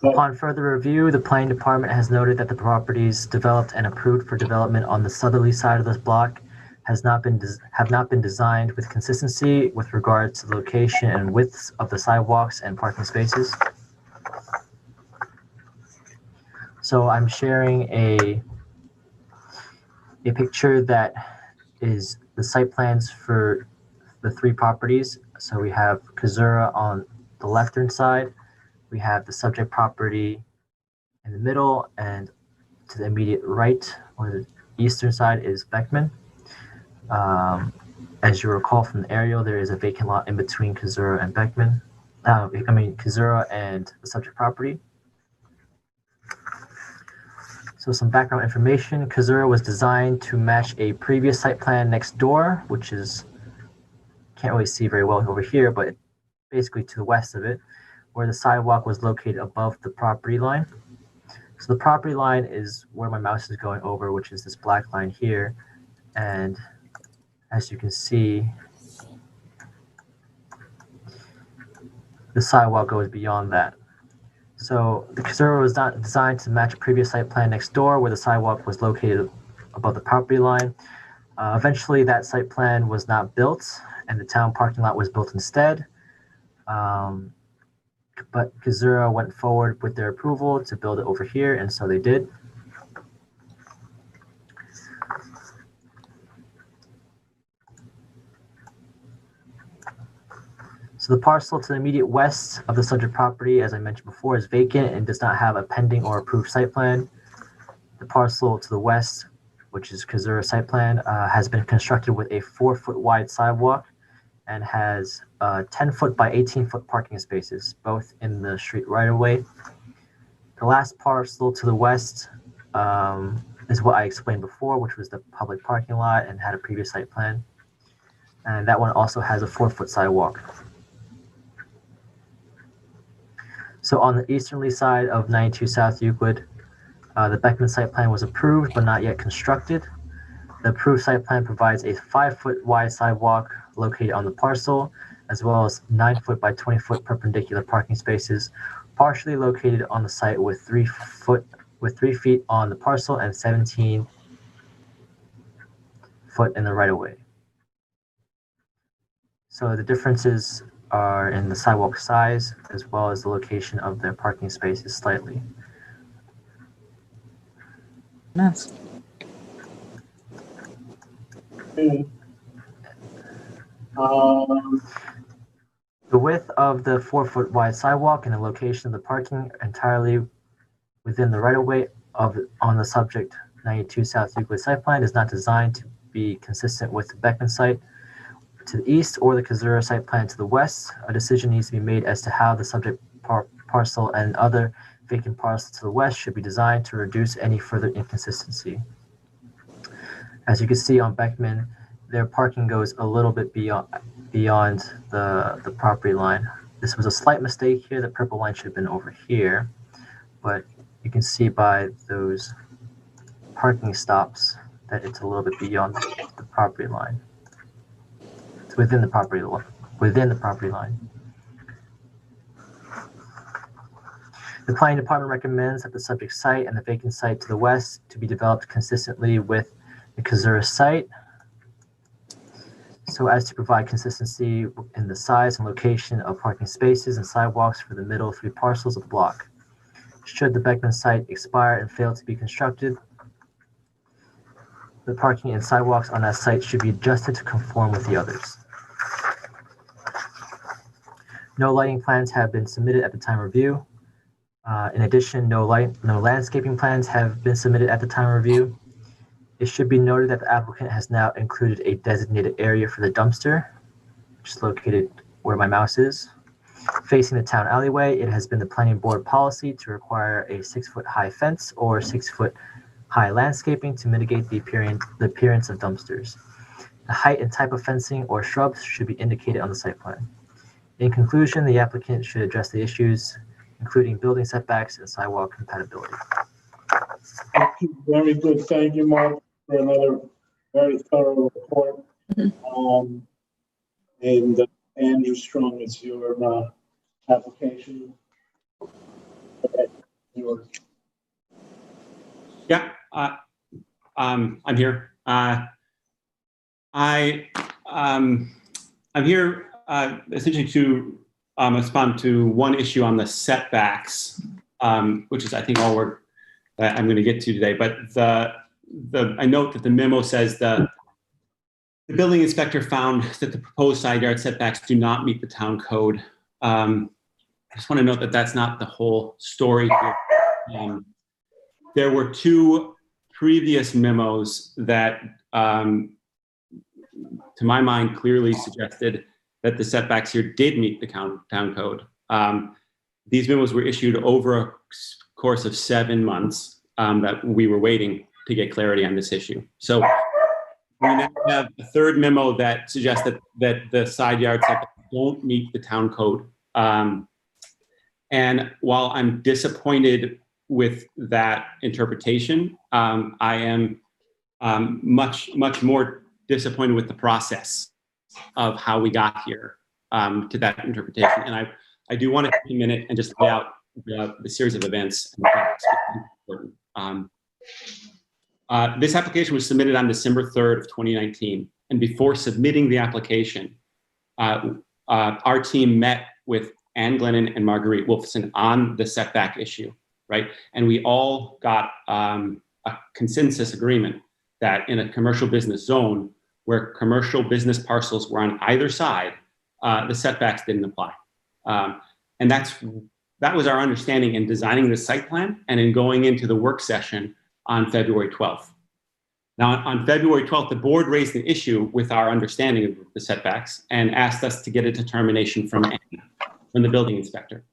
Upon further review, the planning department has noted that the properties developed and approved for development on the southerly side of this block have not been designed with consistency with regard to the location and widths of the sidewalks and parking spaces. So I'm sharing a picture that is the site plans for the 3 properties. So we have Kazura on the left-hand side. We have the subject property in the middle, and to the immediate right, or the eastern side, is Beckman. As you recall from the aerial, there is a vacant lot in between Kazura and Beckman. Kazura and the subject property. So some background information. Kazura was designed to match a previous site plan next door, which is, can't really see very well over here, but basically to the west of it, where the sidewalk was located above the property line. So the property line is where my mouse is going over, which is this black line here. And as you can see, the sidewalk goes beyond that. So the Kazura was not designed to match a previous site plan next door, where the sidewalk was located above the property line. Eventually, that site plan was not built, and the town parking lot was built instead. But Kazura went forward with their approval to build it over here, and so they did. So the parcel to the immediate west of the subject property, as I mentioned before, is vacant and does not have a pending or approved site plan. The parcel to the west, which is Kazura site plan, has been constructed with a 4-foot wide sidewalk and has 10-foot by 18-foot parking spaces, both in the street right-of-way. The last parcel to the west is what I explained before, which was the public parking lot and had a previous site plan. And that one also has a 4-foot sidewalk. So on the easterly side of 92 South Euclid, the Beckman site plan was approved but not yet constructed. The approved site plan provides a 5-foot wide sidewalk located on the parcel, as well as 9-foot by 20-foot perpendicular parking spaces, partially located on the site with 3 feet on the parcel and 17 foot in the right-of-way. So the differences are in the sidewalk size as well as the location of their parking spaces slightly. Nice. The width of the 4-foot wide sidewalk and the location of the parking entirely within the right-of-way on the subject 92 South Euclid site plan is not designed to be consistent with the Beckman site to the east or the Kazura site plan to the west. A decision needs to be made as to how the subject parcel and other vacant parcels to the west should be designed to reduce any further inconsistency. As you can see on Beckman, their parking goes a little bit beyond the property line. This was a slight mistake here. The purple line should have been over here, but you can see by those parking stops that it's a little bit beyond the property line. It's within the property line. The planning department recommends that the subject site and the vacant site to the west to be developed consistently with the Kazura site, so as to provide consistency in the size and location of parking spaces and sidewalks for the middle 3 parcels of the block. Should the Beckman site expire and fail to be constructed, the parking and sidewalks on that site should be adjusted to conform with the others. No lighting plans have been submitted at the time of review. In addition, no landscaping plans have been submitted at the time of review. It should be noted that the applicant has now included a designated area for the dumpster, which is located where my mouse is. Facing the town alleyway, it has been the planning board policy to require a 6-foot high fence or 6-foot high landscaping to mitigate the appearance of dumpsters. The height and type of fencing or shrubs should be indicated on the site plan. In conclusion, the applicant should address the issues, including building setbacks and sidewalk compatibility. Thank you. Very good. Thank you, Mark, for another very thorough report. And Andrew Strong, it's your application. Okay. Yeah, I'm here. I'm here essentially to respond to one issue on the setbacks, which is I think all I'm going to get to today. But I note that the memo says the building inspector found that the proposed side yard setbacks do not meet the town code. I just want to note that that's not the whole story here. There were 2 previous memos that, to my mind, clearly suggested that the setbacks here did meet the town code. These memos were issued over a course of 7 months that we were waiting to get clarity on this issue. So we now have a 3rd memo that suggests that the side yard setbacks don't meet the town code. And while I'm disappointed with that interpretation, I am much more disappointed with the process of how we got here to that interpretation. And I do want to take a minute and just lay out the series of events. This application was submitted on December 3rd of 2019. And before submitting the application, our team met with Ann Glennon and Marguerite Wolfson on the setback issue, right? And we all got a consensus agreement that in a commercial business zone where commercial business parcels were on either side, the setbacks didn't apply. And that was our understanding in designing the site plan and in going into the work session on February 12th. Now, on February 12th, the board raised an issue with our understanding of the setbacks and asked us to get a determination from the building inspector.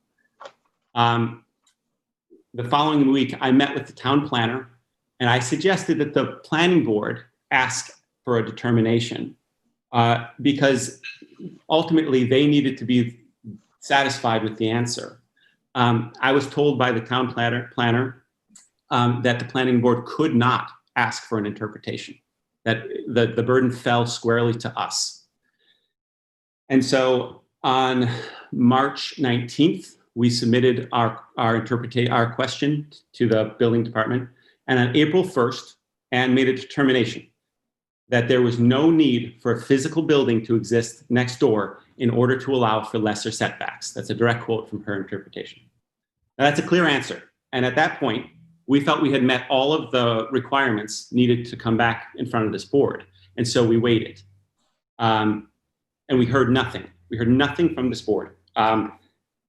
The following week, I met with the town planner and I suggested that the planning board ask for a determination because ultimately they needed to be satisfied with the answer. I was told by the town planner that the planning board could not ask for an interpretation, that the burden fell squarely to us. And so on March 19th, we submitted our question to the building department, and on April 1st, Anne made a determination that there was no need for a physical building to exist next door in order to allow for lesser setbacks. That's a direct quote from her interpretation. Now, that's a clear answer. And at that point, we felt we had met all of the requirements needed to come back in front of this board. And so we waited. And we heard nothing. We heard nothing from this board. Now,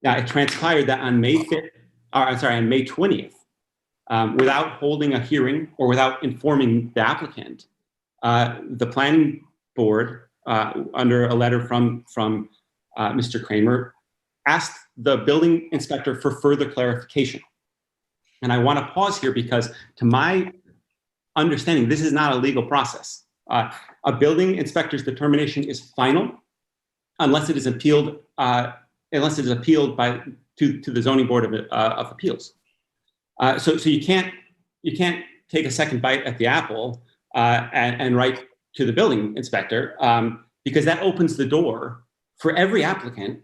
it transpired that on May 20th, without holding a hearing or without informing the applicant, the planning board, under a letter from Mr. Kramer, asked the building inspector for further clarification. And I want to pause here because, to my understanding, this is not a legal process. A building inspector's determination is final unless it is appealed, to the zoning board of appeals. So you can't take a second bite at the apple and write to the building inspector, because that opens the door for every applicant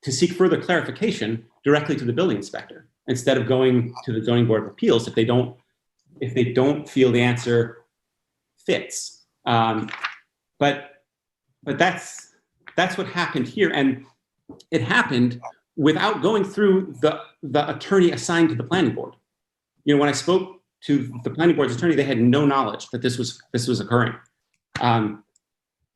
to seek further clarification directly to the building inspector instead of going to the zoning board of appeals if they don't feel the answer fits. But that's what happened here, and it happened without going through the attorney assigned to the planning board. You know, when I spoke to the planning board's attorney, they had no knowledge that this was occurring. But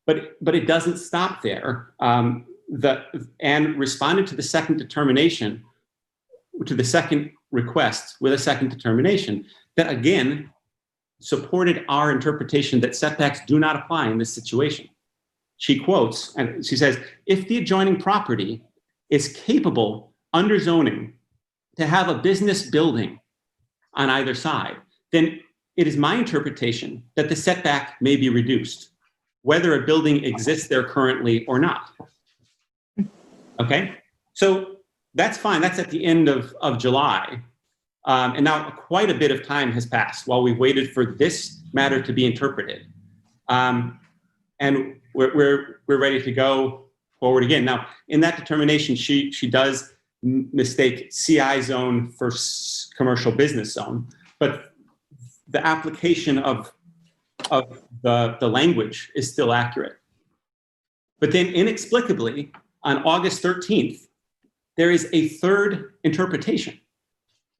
it doesn't stop there. Anne responded to the second determination, to the second request with a second determination that again supported our interpretation that setbacks do not apply in this situation. She quotes, and she says, if the adjoining property is capable under zoning to have a business building on either side, then it is my interpretation that the setback may be reduced, whether a building exists there currently or not. Okay, so that's fine. That's at the end of July. And now quite a bit of time has passed while we waited for this matter to be interpreted. And we're ready to go forward again. Now, in that determination, she does mistake CI zone for commercial business zone, but the application of the language is still accurate. But then inexplicably, on August 13th, there is a third interpretation.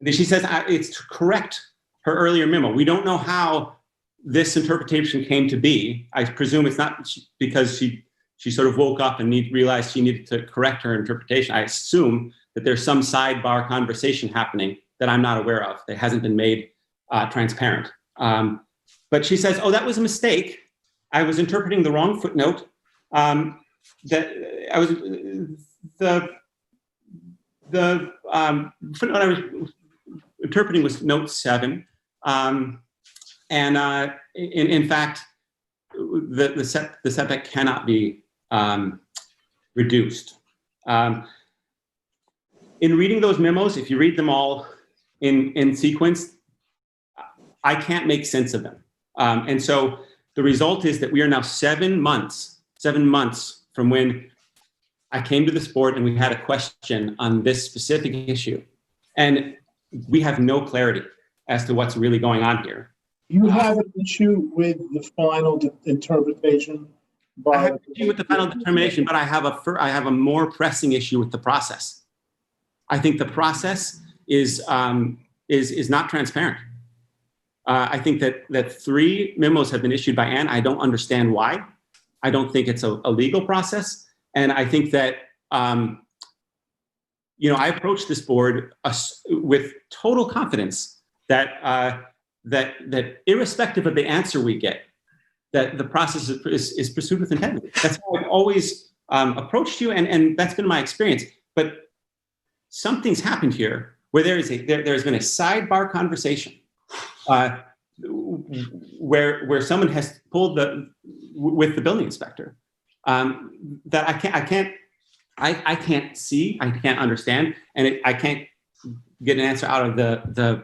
And she says it's to correct her earlier memo. We don't know how this interpretation came to be. I presume it's not because she sort of woke up and realized she needed to correct her interpretation. I assume that there's some sidebar conversation happening that I'm not aware of that hasn't been made transparent. But she says, oh, that was a mistake. I was interpreting the wrong footnote. The footnote I was interpreting was note 7. In fact, the setback cannot be reduced. In reading those memos, if you read them all in sequence, I can't make sense of them. And so the result is that we are now 7 months from when I came to this board and we had a question on this specific issue. And we have no clarity as to what's really going on here. You have an issue with the final interpretation? I have an issue with the final determination, but I have a more pressing issue with the process. I think the process is not transparent. I think that 3 memos have been issued by Anne. I don't understand why. I don't think it's a legal process. And I think that, I approached this board with total confidence that irrespective of the answer we get, that the process is pursued with integrity. That's how I've always approached you, and that's been my experience. But something's happened here where there's been a sidebar conversation where someone has pulled with the building inspector that I can't see, I can't understand, and I can't get an answer out of the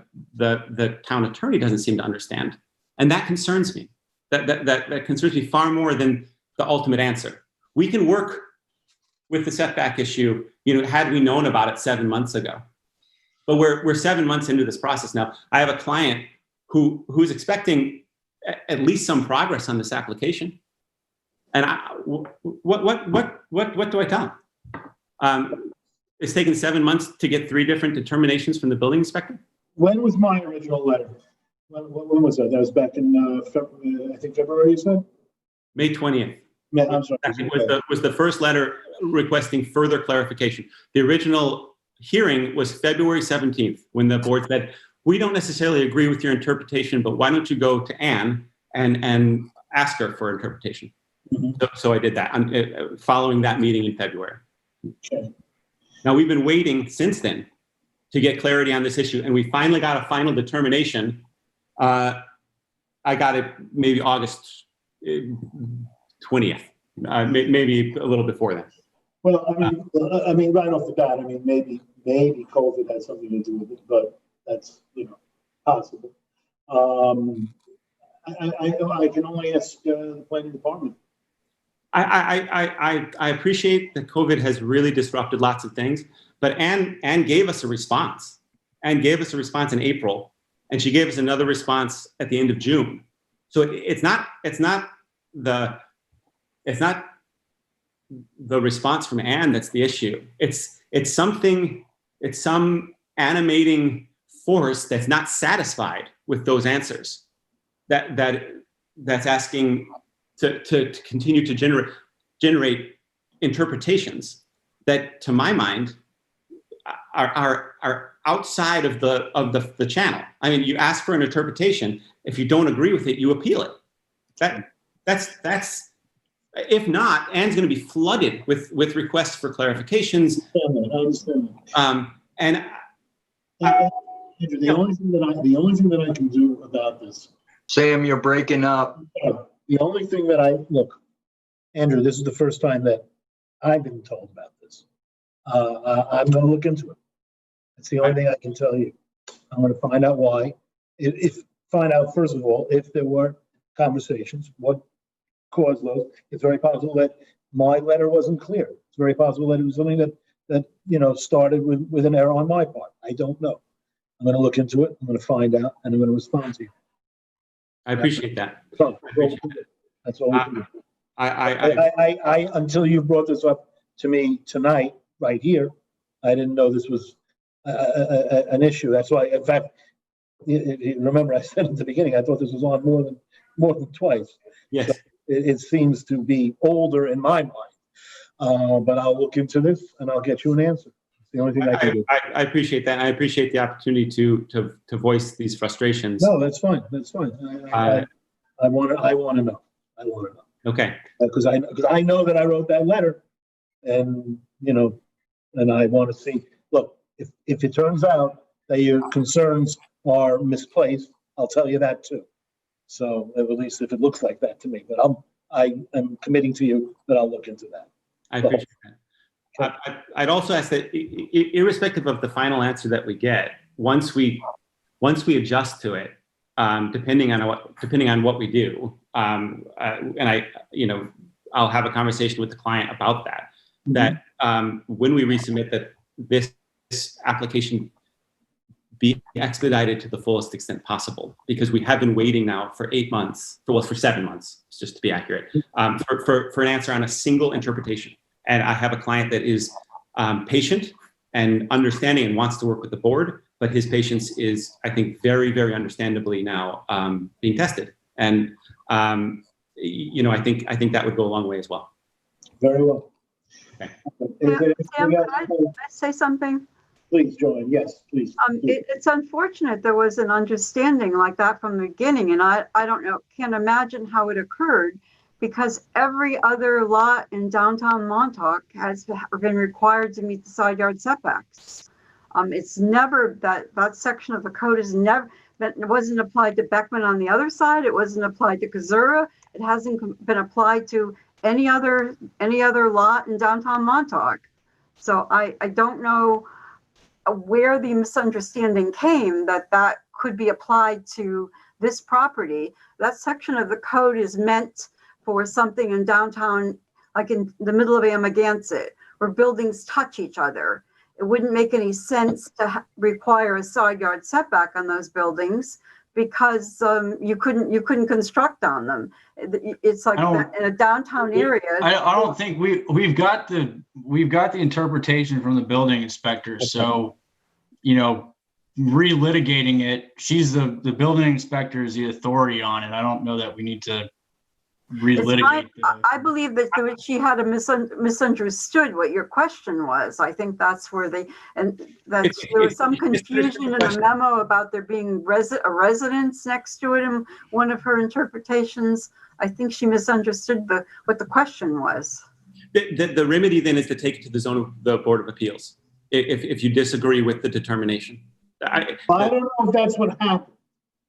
town attorney doesn't seem to understand, and that concerns me. That concerns me far more than the ultimate answer. We can work with the setback issue, had we known about it 7 months ago. But we're 7 months into this process now. I have a client who's expecting at least some progress on this application. And what do I tell him? It's taken 7 months to get 3 different determinations from the building inspector. When was my original letter? When was that? That was back in I think February, you said? May 20th. I'm sorry. It was the first letter requesting further clarification. The original hearing was February 17th, when the board said, we don't necessarily agree with your interpretation, but why don't you go to Anne and ask her for interpretation? Mm-hmm. So I did that following that meeting in February. Okay. Now we've been waiting since then to get clarity on this issue, and we finally got a final determination. I got it maybe August 20th, maybe a little before that. Well, I mean, right off the bat, maybe COVID has something to do with it, but that's possible. I can only ask the planning department. I appreciate that COVID has really disrupted lots of things, but Anne gave us a response. Anne gave us a response in April, and she gave us another response at the end of June. So it's not the response from Anne that's the issue. It's some animating force that's not satisfied with those answers that's asking to continue to generate interpretations that, to my mind, are outside of the channel. I mean, you ask for an interpretation. If you don't agree with it, you appeal it. That's if not, Anne's going to be flooded with requests for clarifications. I understand. And Andrew, the only thing that I can do about this. Sam, you're breaking up. The only thing that look, Andrew, this is the first time that I've been told about this. I'm going to look into it. That's the only thing I can tell you. I'm going to find out why. Find out, first of all, if there were conversations, what caused those. It's very possible that my letter wasn't clear. It's very possible that it was something that started with an error on my part. I don't know. I'm going to look into it. I'm going to find out, and I'm going to respond to you. I appreciate that. So, that's all we can do. I until you brought this up to me tonight, right here, I didn't know this was an issue. That's why, in fact, remember I said at the beginning, I thought this was on more than twice. Yes. So it seems to be older in my mind, but I'll look into this and I'll get you an answer. It's the only thing I can do. I appreciate that. And I appreciate the opportunity to voice these frustrations. No, that's fine. That's fine. I want to know. Okay. Because I know that I wrote that letter, and and I want to see. Look, if it turns out that your concerns are misplaced, I'll tell you that too. So at least if it looks like that to me, but I am committing to you that I'll look into that. I appreciate that. I'd also ask that, irrespective of the final answer that we get, once we adjust to it, depending on what we do, and I'll have a conversation with the client about that. Mm-hmm. That when we resubmit, that this application be expedited to the fullest extent possible, because we have been waiting now for 8 months, for 7 months, just to be accurate, for an answer on a single interpretation. And I have a client that is patient and understanding and wants to work with the board, but his patience is, I think, very, very understandably now being tested. And I think that would go a long way as well. Very well. Okay. Sam, can I say something? Please, Joanne. Yes, please. It's unfortunate there was an understanding like that from the beginning, and I don't know, can't imagine how it occurred, because every other lot in downtown Montauk has been required to meet the side yard setbacks. It's never that section of the code is never, that wasn't applied to Beckman on the other side. It wasn't applied to Kazura. It hasn't been applied to any other lot in downtown Montauk. So I don't know where the misunderstanding came that could be applied to this property. That section of the code is meant for something in downtown, like in the middle of Amagansett, where buildings touch each other. It wouldn't make any sense to require a side yard setback on those buildings because you couldn't construct on them. It's like that in a downtown area. I don't think we've got the interpretation from the building inspector. So, you know, relitigating it, she's the building inspector is the authority on it. I don't know that we need to relitigate. I believe that she had misunderstood what your question was. I think that's where there was some confusion in the memo about there being a residence next to it in one of her interpretations. I think she misunderstood what the question was. The remedy then is to take it to the zone of the Board of Appeals if you disagree with the determination. I don't know if that's what happened.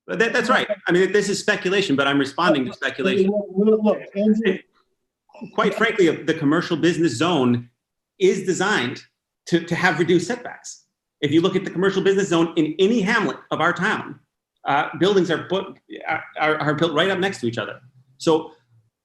That's right. I mean, this is speculation, but I'm responding to speculation. Look, Andrew, quite frankly, the commercial business zone is designed to have reduced setbacks. If you look at the commercial business zone in any hamlet of our town, buildings are built right up next to each other. So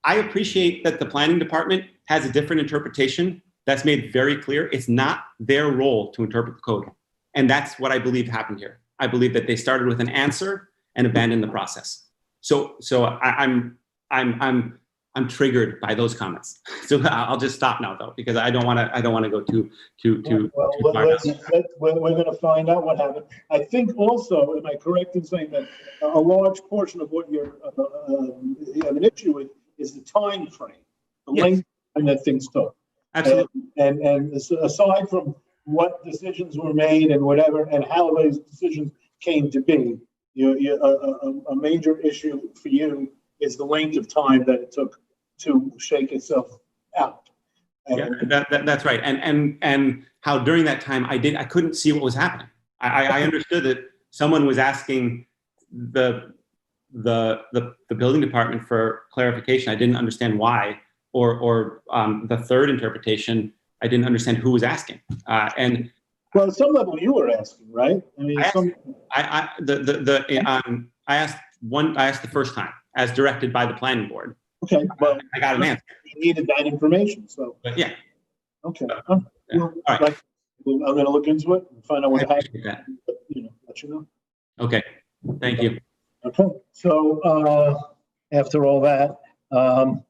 I appreciate that the planning department has a different interpretation that's made very clear. It's not their role to interpret the code. And that's what I believe happened here. I believe that they started with an answer and abandoned the process. So I'm triggered by those comments. So I'll just stop now though, because I don't want to go too far. We're going to find out what happened. I think also, am I correct in saying that a large portion of what you have an issue with is the time frame, the length and that things took. Absolutely. And aside from what decisions were made and whatever, and how those decisions came to be, a major issue for you is the length of time that it took to shake itself out. That's right. And how during that time I couldn't see what was happening. I understood that someone was asking the building department for clarification. I didn't understand why, or the third interpretation, I didn't understand who was asking. Well, at some level you were asking, right? I mean, I asked the first time as directed by the planning board. Okay, well, I got an answer. You needed that information, so. But yeah. Okay. All right. I'm going to look into it and find out what happened. Let you know. Okay. Thank you. Okay. So after all that, do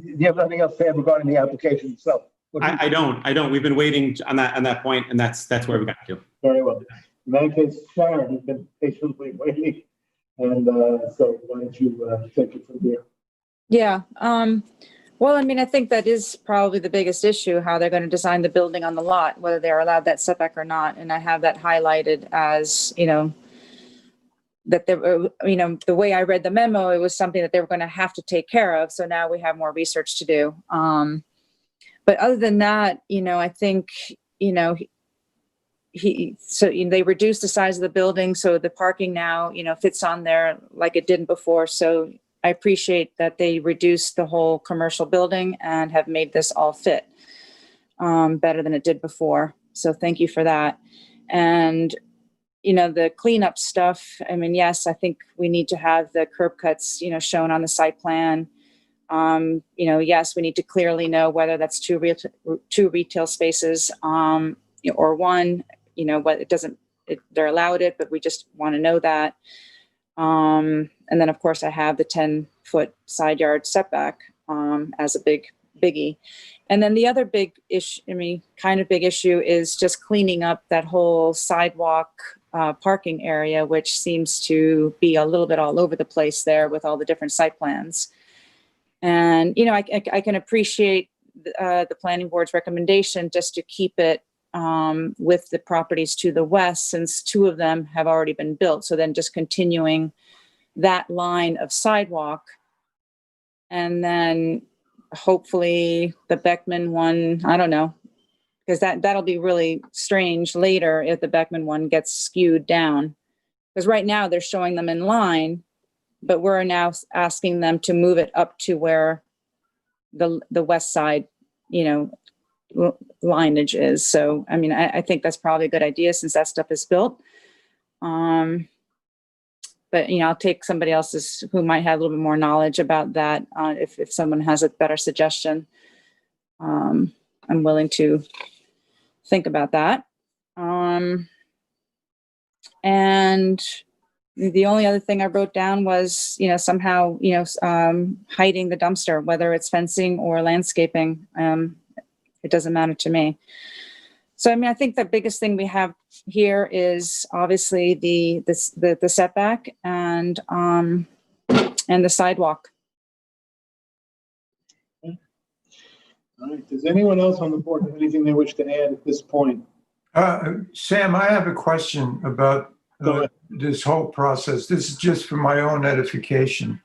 you have anything else to add regarding the application itself? I don't. We've been waiting on that point, and that's where we got to. Very well. In that case, Sharon has been patiently waiting, and so why don't you take it from here? Yeah. Well, I mean, I think that is probably the biggest issue, how they're going to design the building on the lot, whether they're allowed that setback or not. And I have that highlighted as, that the way I read the memo, it was something that they were going to have to take care of. So now we have more research to do. But other than that, I think, they reduced the size of the building. So the parking now, fits on there like it didn't before. So I appreciate that they reduced the whole commercial building and have made this all fit better than it did before. So thank you for that. And, the cleanup stuff, I mean, yes, I think we need to have the curb cuts, shown on the site plan. Yes, we need to clearly know whether that's two retail spaces or one, what they're allowed it, but we just want to know that. And then of course I have the 10-foot side yard setback as a biggie. And then the other big issue, big issue is just cleaning up that whole sidewalk parking area, which seems to be a little bit all over the place there with all the different site plans. And, I can appreciate the planning board's recommendation just to keep it with the properties to the west, since two of them have already been built. So then just continuing that line of sidewalk, and then hopefully the Beckman one, I don't know, because that'll be really strange later if the Beckman one gets skewed down, because right now they're showing them in line, but we're now asking them to move it up to where the west side, lineage is. So, I think that's probably a good idea since that stuff is built. But, I'll take somebody else's who might have a little bit more knowledge about that if someone has a better suggestion. I'm willing to think about that. And the only other thing I wrote down was, somehow, hiding the dumpster, whether it's fencing or landscaping. It doesn't matter to me. So, I think the biggest thing we have here is obviously the setback and the sidewalk. All right. Does anyone else on the board have anything they wish to add at this point? Sam, I have a question about this whole process. This is just for my own edification.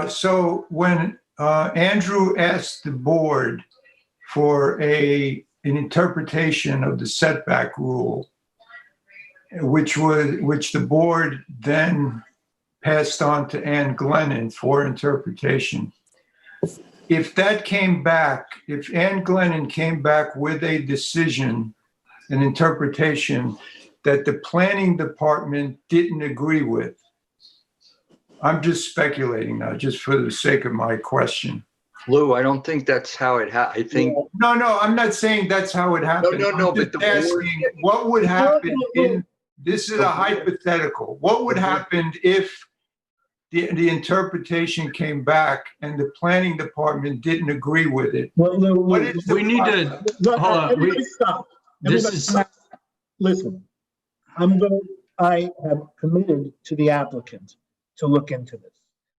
So when Andrew asked the board for an interpretation of the setback rule, which the board then passed on to Ann Glennon for interpretation. If that came back, if Ann Glennon came back with a decision, an interpretation that the planning department didn't agree with, I'm just speculating now, just for the sake of my question. Lou, I don't think that's how it happened. I think. No, I'm not saying that's how it happened. No, but the asking, what would happen this is a hypothetical. What would happen if the interpretation came back and the planning department didn't agree with it? Well, Lou, we need to hold on. Everybody stop. Listen. I have committed to the applicant to look into this.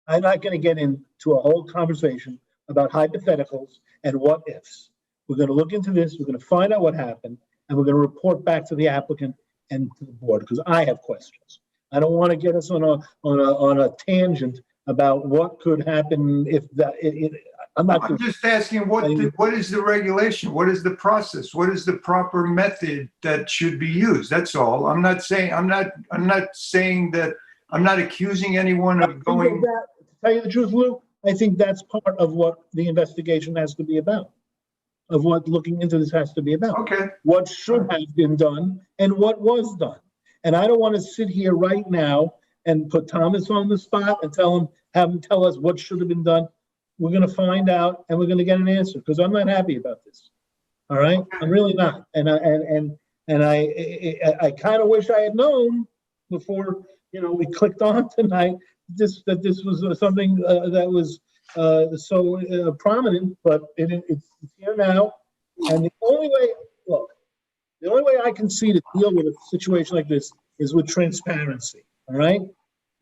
I'm not going to get into a whole conversation about hypotheticals and what ifs. We're going to look into this. We're going to find out what happened, and we're going to report back to the applicant and to the board because I have questions. I don't want to get us on a tangent about what could happen if that. I'm just asking what is the regulation? What is the process? What is the proper method that should be used? That's all. I'm not saying that I'm not accusing anyone of going. To tell you the truth, Lou, I think that's part of what the investigation has to be about, of what looking into this has to be about. Okay. What should have been done and what was done. And I don't want to sit here right now and put Thomas on the spot and have him tell us what should have been done. We're going to find out and we're going to get an answer because I'm not happy about this. All right, I'm really not. And I kind of wish I had known before we clicked on tonight that this was something that was so prominent. But it's here now, and the only way I can see to deal with a situation like this is with transparency. All right,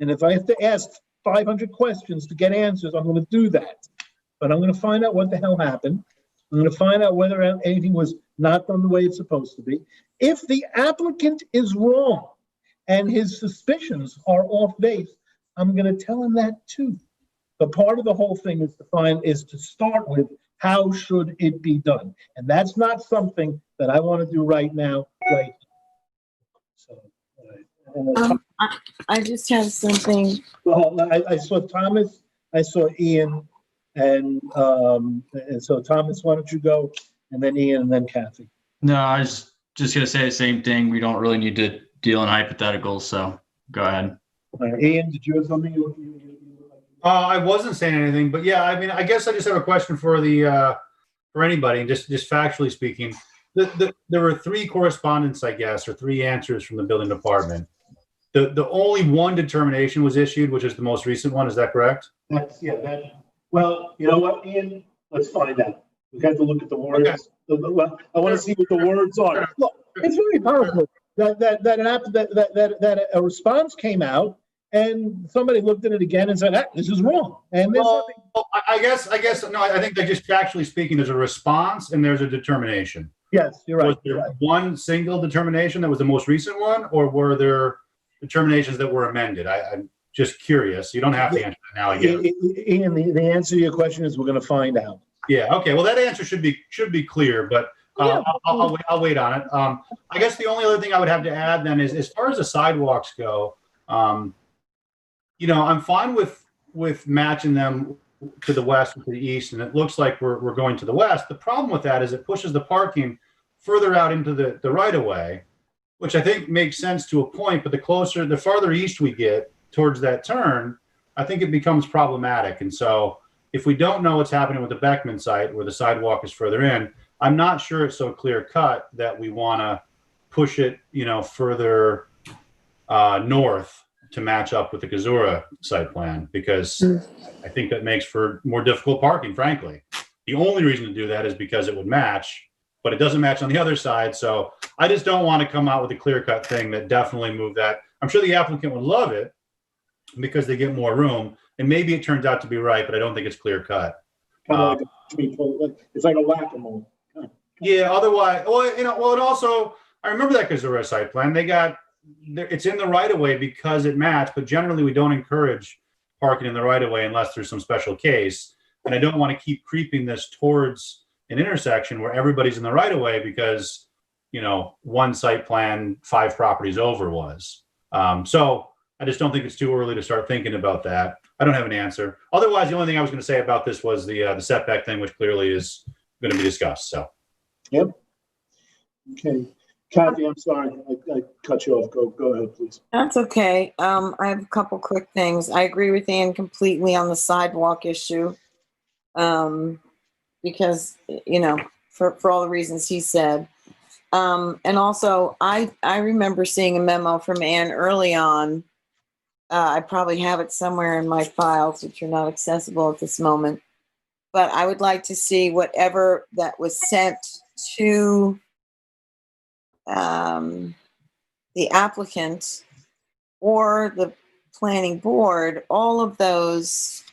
and if I have to ask 500 questions to get answers, I'm going to do that. But I'm going to find out what the hell happened. I'm going to find out whether anything was not done the way it's supposed to be. If the applicant is wrong and his suspicions are off base, I'm going to tell him that too. But part of the whole thing is to start with how should it be done, and that's not something that I want to do right now. Right. So. I just have something. Well, I saw Thomas, I saw Ian, and so Thomas, why don't you go, and then Ian, and then Kathy. No, I was just going to say the same thing. We don't really need to deal in hypotheticals, so go ahead. All right, Ian, did you have something you I wasn't saying anything, but yeah, I mean, I guess I just have a question for for anybody, just factually speaking. There were 3 correspondents, I guess, or 3 answers from the building department. The only one determination was issued, which is the most recent one. Is that correct? Well, you know what, Ian? Let's find out. We have to look at the words. Okay. I want to see what the words are. Look, it's very powerful that a response came out and somebody looked at it again and said, this is wrong. And I guess no. I think that just factually speaking, there's a response and there's a determination. Yes, you're right. Was there one single determination that was the most recent one, or were there determinations that were amended? I'm just curious. You don't have to answer that now again. Ian, the answer to your question is we're going to find out. Yeah. Okay. Well, that answer should be clear, but I'll wait on it. I guess the only other thing I would have to add then is, as far as the sidewalks go, I'm fine with matching them to the west and to the east, and it looks like we're going to the west. The problem with that is it pushes the parking further out into the right of way, which I think makes sense to a point, but the farther east we get towards that turn, I think it becomes problematic. And so if we don't know what's happening with the Beckman site where the sidewalk is further in, I'm not sure it's so clear cut that we want to push it, further north to match up with the Kazura site plan, because I think that makes for more difficult parking, frankly. The only reason to do that is because it would match, but it doesn't match on the other side. So I just don't want to come out with a clear cut thing that definitely move that. I'm sure the applicant would love it because they get more room, and maybe it turns out to be right, but I don't think it's clear cut. Kind of it's like a whack-a-mole. Yeah. Otherwise, and also, I remember that Kazura site plan. It's in the right of way because it matched, but generally we don't encourage parking in the right of way unless there's some special case. And I don't want to keep creeping this towards an intersection where everybody's in the right of way because, one site plan 5 properties over was. So I just don't think it's too early to start thinking about that. I don't have an answer. Otherwise, the only thing I was going to say about this was the setback thing, which clearly is going to be discussed. So. Yep. Okay. Kathy, I'm sorry. I cut you off. Go ahead, please. That's okay. I have a couple quick things. I agree with Ann completely on the sidewalk issue. Because, for all the reasons he said. And also, I remember seeing a memo from Ann early on. I probably have it somewhere in my files, which are not accessible at this moment. But I would like to see whatever that was sent to the applicant or the planning board. All of those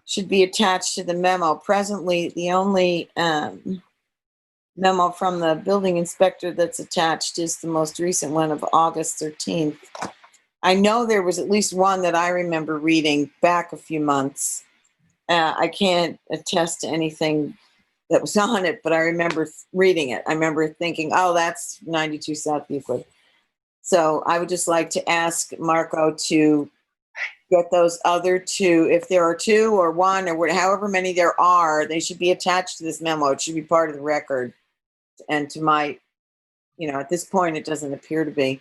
should be attached to the memo. Presently, the only memo from the building inspector that's attached is the most recent one of August 13th. I know there was at least one that I remember reading back a few months. I can't attest to anything that was on it, but I remember reading it. I remember thinking, oh, that's 92 South Euclid. So I would just like to ask Marco to get those other 2, if there are 2 or 1 or however many there are, they should be attached to this memo. It should be part of the record. And to my, at this point, it doesn't appear to be.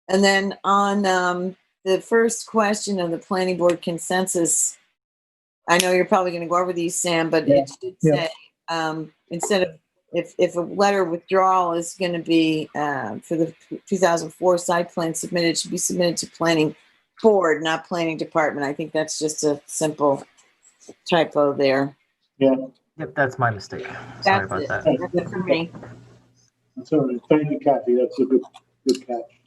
And then on the first question of the planning board consensus, I know you're probably going to go over these, Sam, but it should say, instead of, if a letter of withdrawal is going to be for the 2004 site plan submitted, it should be submitted to planning board, not planning department. I think that's just a simple typo there. Yeah. Yep, that's my mistake. Sorry about that. That's it for me. That's all right. Thank you, Kathy. That's a good catch.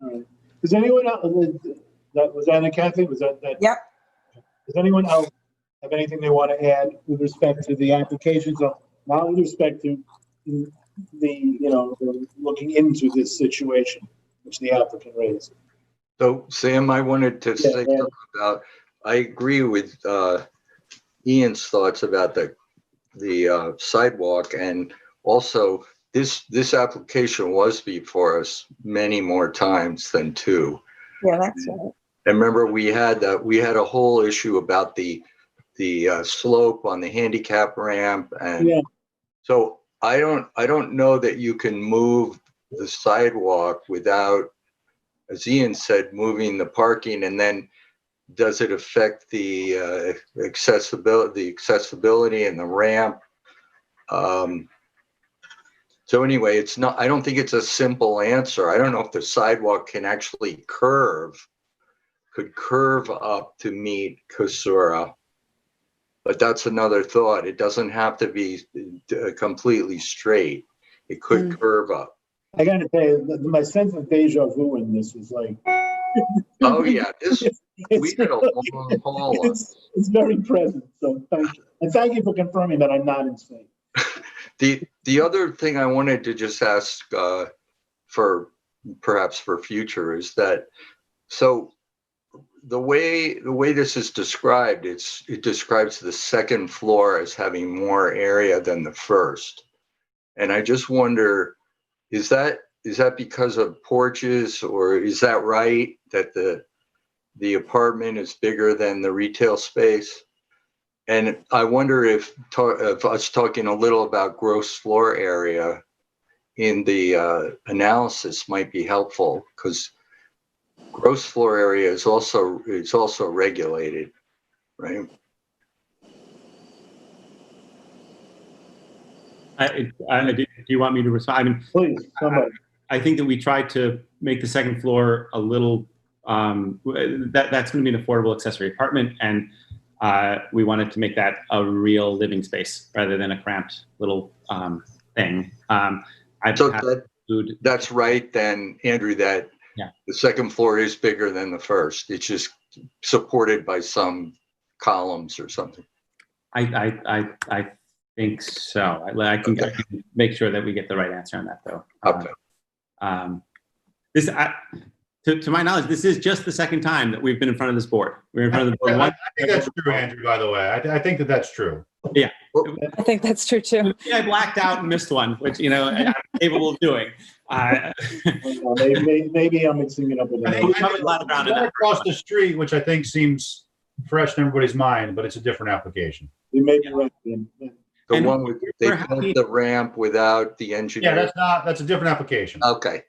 All right. Does anyone else, was that a Kathy? Was that? Yep. Does anyone else have anything they want to add with respect to the applications? Not with respect to the looking into this situation which the applicant raised. So, Sam, I wanted to say something about, I agree with Ian's thoughts about the sidewalk, and also this application was before us many more times than 2. Yeah, that's right. And remember, we had a whole issue about the slope on the handicap ramp, and so I don't know that you can move the sidewalk without, as Ian said, moving the parking, and then does it affect the accessibility and the ramp? So anyway, I don't think it's a simple answer. I don't know if the sidewalk can actually could curve up to meet Kazura, but that's another thought. It doesn't have to be completely straight. It could curve up. I got to tell you, my sense of deja vu in this is like. Oh yeah, we did a long haul. It's very present. So thank you, and thank you for confirming that I'm not insane. The other thing I wanted to just ask for future is that, so the way this is described, it describes the second floor as having more area than the first, and I just wonder, is that because of porches, or is that right that the apartment is bigger than the retail space? And I wonder if us talking a little about gross floor area in the analysis might be helpful, because gross floor area is also regulated, right? Do you want me to respond? I mean, Please, somebody. I think that we tried to make the second floor a little, that's going to be an affordable accessory apartment, and we wanted to make that a real living space rather than a cramped little thing. That's right then, Andrew, that the second floor is bigger than the first. It's just supported by some columns or something. I think so. I can make sure that we get the right answer on that, though. Okay. To my knowledge, this is just the second time that we've been in front of this board. We're in front of the board. I think that's true, Andrew, by the way. I think that that's true. Yeah. I think that's true too. I blacked out and missed one, which, I'm capable of doing. Maybe I'm mixing it up with across the street, which I think seems fresh in everybody's mind, but it's a different application. You may be right. The one with they built the ramp without the engineer. Yeah, that's a different application. Okay.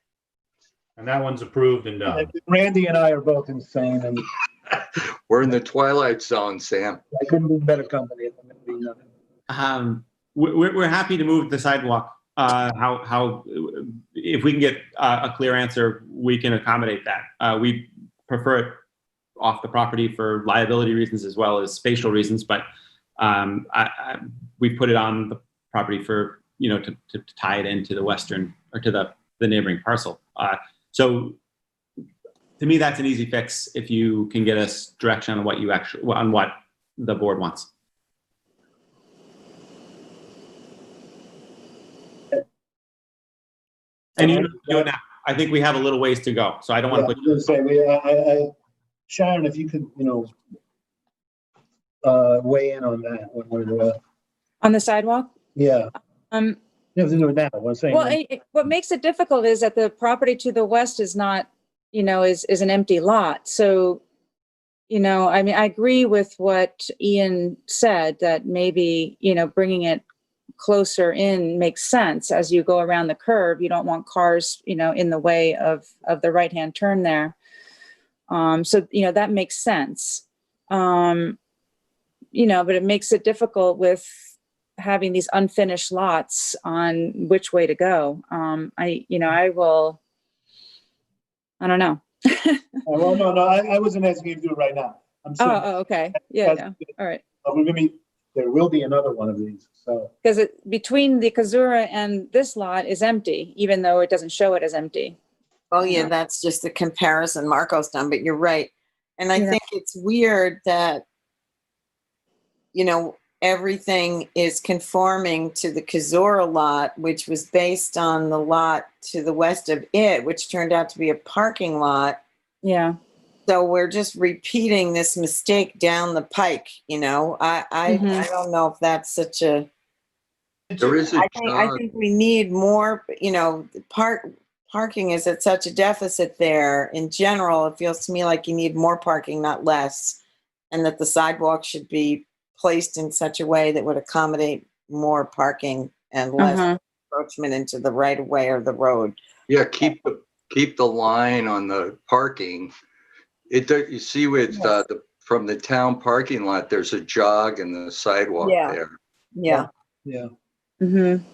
And that one's approved and done. Randy and I are both insane, and we're in the twilight zone, Sam. I couldn't be better company. We're happy to move the sidewalk. How if we can get a clear answer, we can accommodate that. We prefer it off the property for liability reasons as well as spatial reasons, but we put it on the property for to tie it into the western or to the neighboring parcel. So to me, that's an easy fix if you can get us direction on what the board wants. And you do it now. I think we have a little ways to go, so I don't want to put you. Say, Sharon, if you could, weigh in on that. On the sidewalk? Yeah. You have to do it now. What I'm saying. Well, what makes it difficult is that the property to the west is not, is an empty lot. So, I mean, I agree with what Ian said that maybe, bringing it closer in makes sense. As you go around the curve, you don't want cars, in the way of the right-hand turn there. So, that makes sense. But it makes it difficult with having these unfinished lots on which way to go. I don't know. Well, no, I wasn't asking you to do it right now. I'm saying, okay. Yeah. All right. There will be another one of these. So because between the Kazura and this lot is empty, even though it doesn't show it as empty. Oh yeah, that's just the comparison Marco's done, but you're right. And I think it's weird that, everything is conforming to the Kazura lot, which was based on the lot to the west of it, which turned out to be a parking lot. Yeah. So we're just repeating this mistake down the pike, I don't know if that's such a. There is a I think we need more, parking is at such a deficit there. In general, it feels to me like you need more parking, not less, and that the sidewalk should be placed in such a way that would accommodate more parking and less encroachment into the right of way or the road. Yeah, keep the line on the parking. You see with from the town parking lot, there's a jog in the sidewalk there. Yeah. Mm-hmm.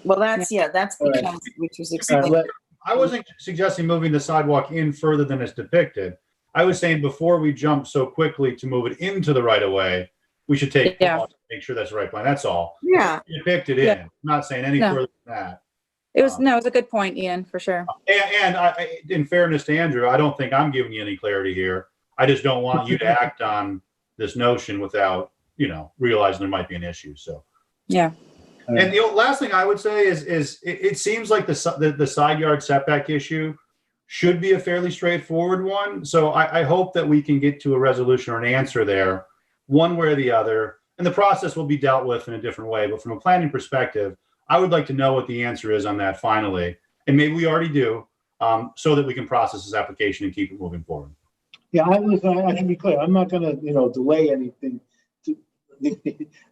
Well, that's because which was explained. I wasn't suggesting moving the sidewalk in further than it's depicted. I was saying before we jump so quickly to move it into the right of way, we should take make sure that's the right plan. That's all. Yeah. Depict it in. I'm not saying any further than that. It was it was a good point, Ian, for sure. And in fairness to Andrew, I don't think I'm giving you any clarity here. I just don't want you to act on this notion without, realizing there might be an issue. So yeah. And the last thing I would say is it seems like the side yard setback issue should be a fairly straightforward one. So I hope that we can get to a resolution or an answer there, one way or the other. And the process will be dealt with in a different way. But from a planning perspective, I would like to know what the answer is on that finally. And maybe we already do, so that we can process this application and keep it moving forward. Yeah, I can be clear. I'm not going to, delay anything.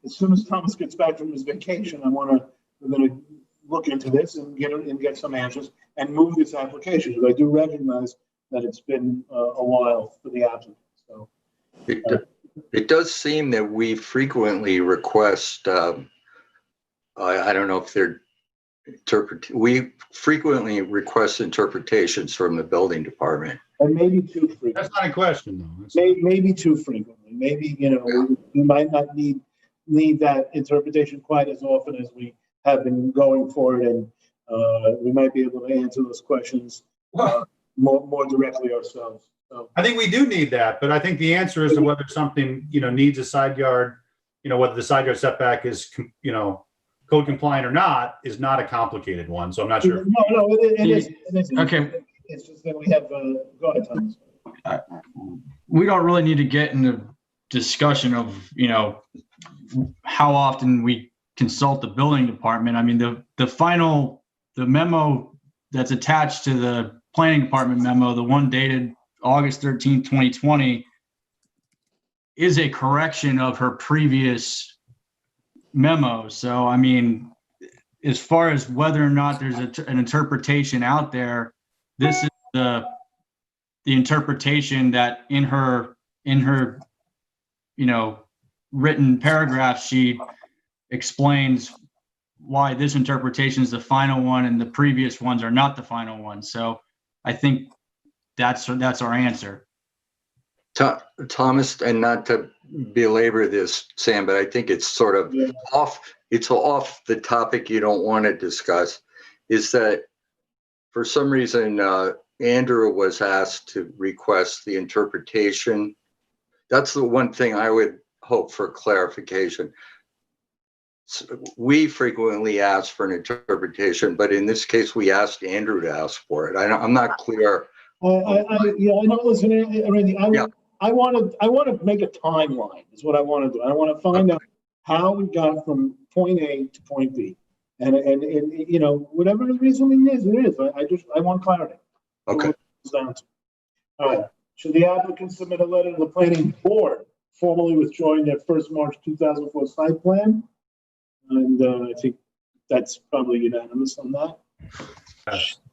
As soon as Thomas gets back from his vacation, we're going to look into this and get some answers and move this application. Because I do recognize that it's been a while for the applicant. So it does seem that we frequently request I don't know if they're we frequently request interpretations from the building department. And maybe too frequently. That's not a question, though. Maybe too frequently. Maybe, we might not need that interpretation quite as often as we have been going for it, and we might be able to answer those questions more directly ourselves. So I think we do need that, but I think the answer as to whether something, needs a side yard, whether the side yard setback is, code compliant or not, is not a complicated one. So I'm not sure. No, it is. Okay. It's just that we have, go ahead, Thomas. We don't really need to get into discussion of, how often we consult the building department. I mean, the memo that's attached to the planning department memo, the one dated August 13, 2020, is a correction of her previous memo. So, I mean, as far as whether or not there's an interpretation out there, this is the interpretation that in her written paragraph, she explains why this interpretation is the final one and the previous ones are not the final one. So I think that's our answer. Thomas, and not to belabor this, Sam, but I think it's sort of off the topic you don't want to discuss, is that for some reason, Andrew was asked to request the interpretation. That's the one thing I would hope for clarification. We frequently ask for an interpretation, but in this case, we asked Andrew to ask for it. I'm not clear. I know. Listen, Randy, I want to make a timeline. Is what I want to do. I want to find out how we got from point A to point B, and whatever the reasoning is, it is. I want clarity. Okay. All right. Should the applicant submit a letter to the planning board formally withdrawing their first March 2004 site plan? And I think that's probably unanimous on that.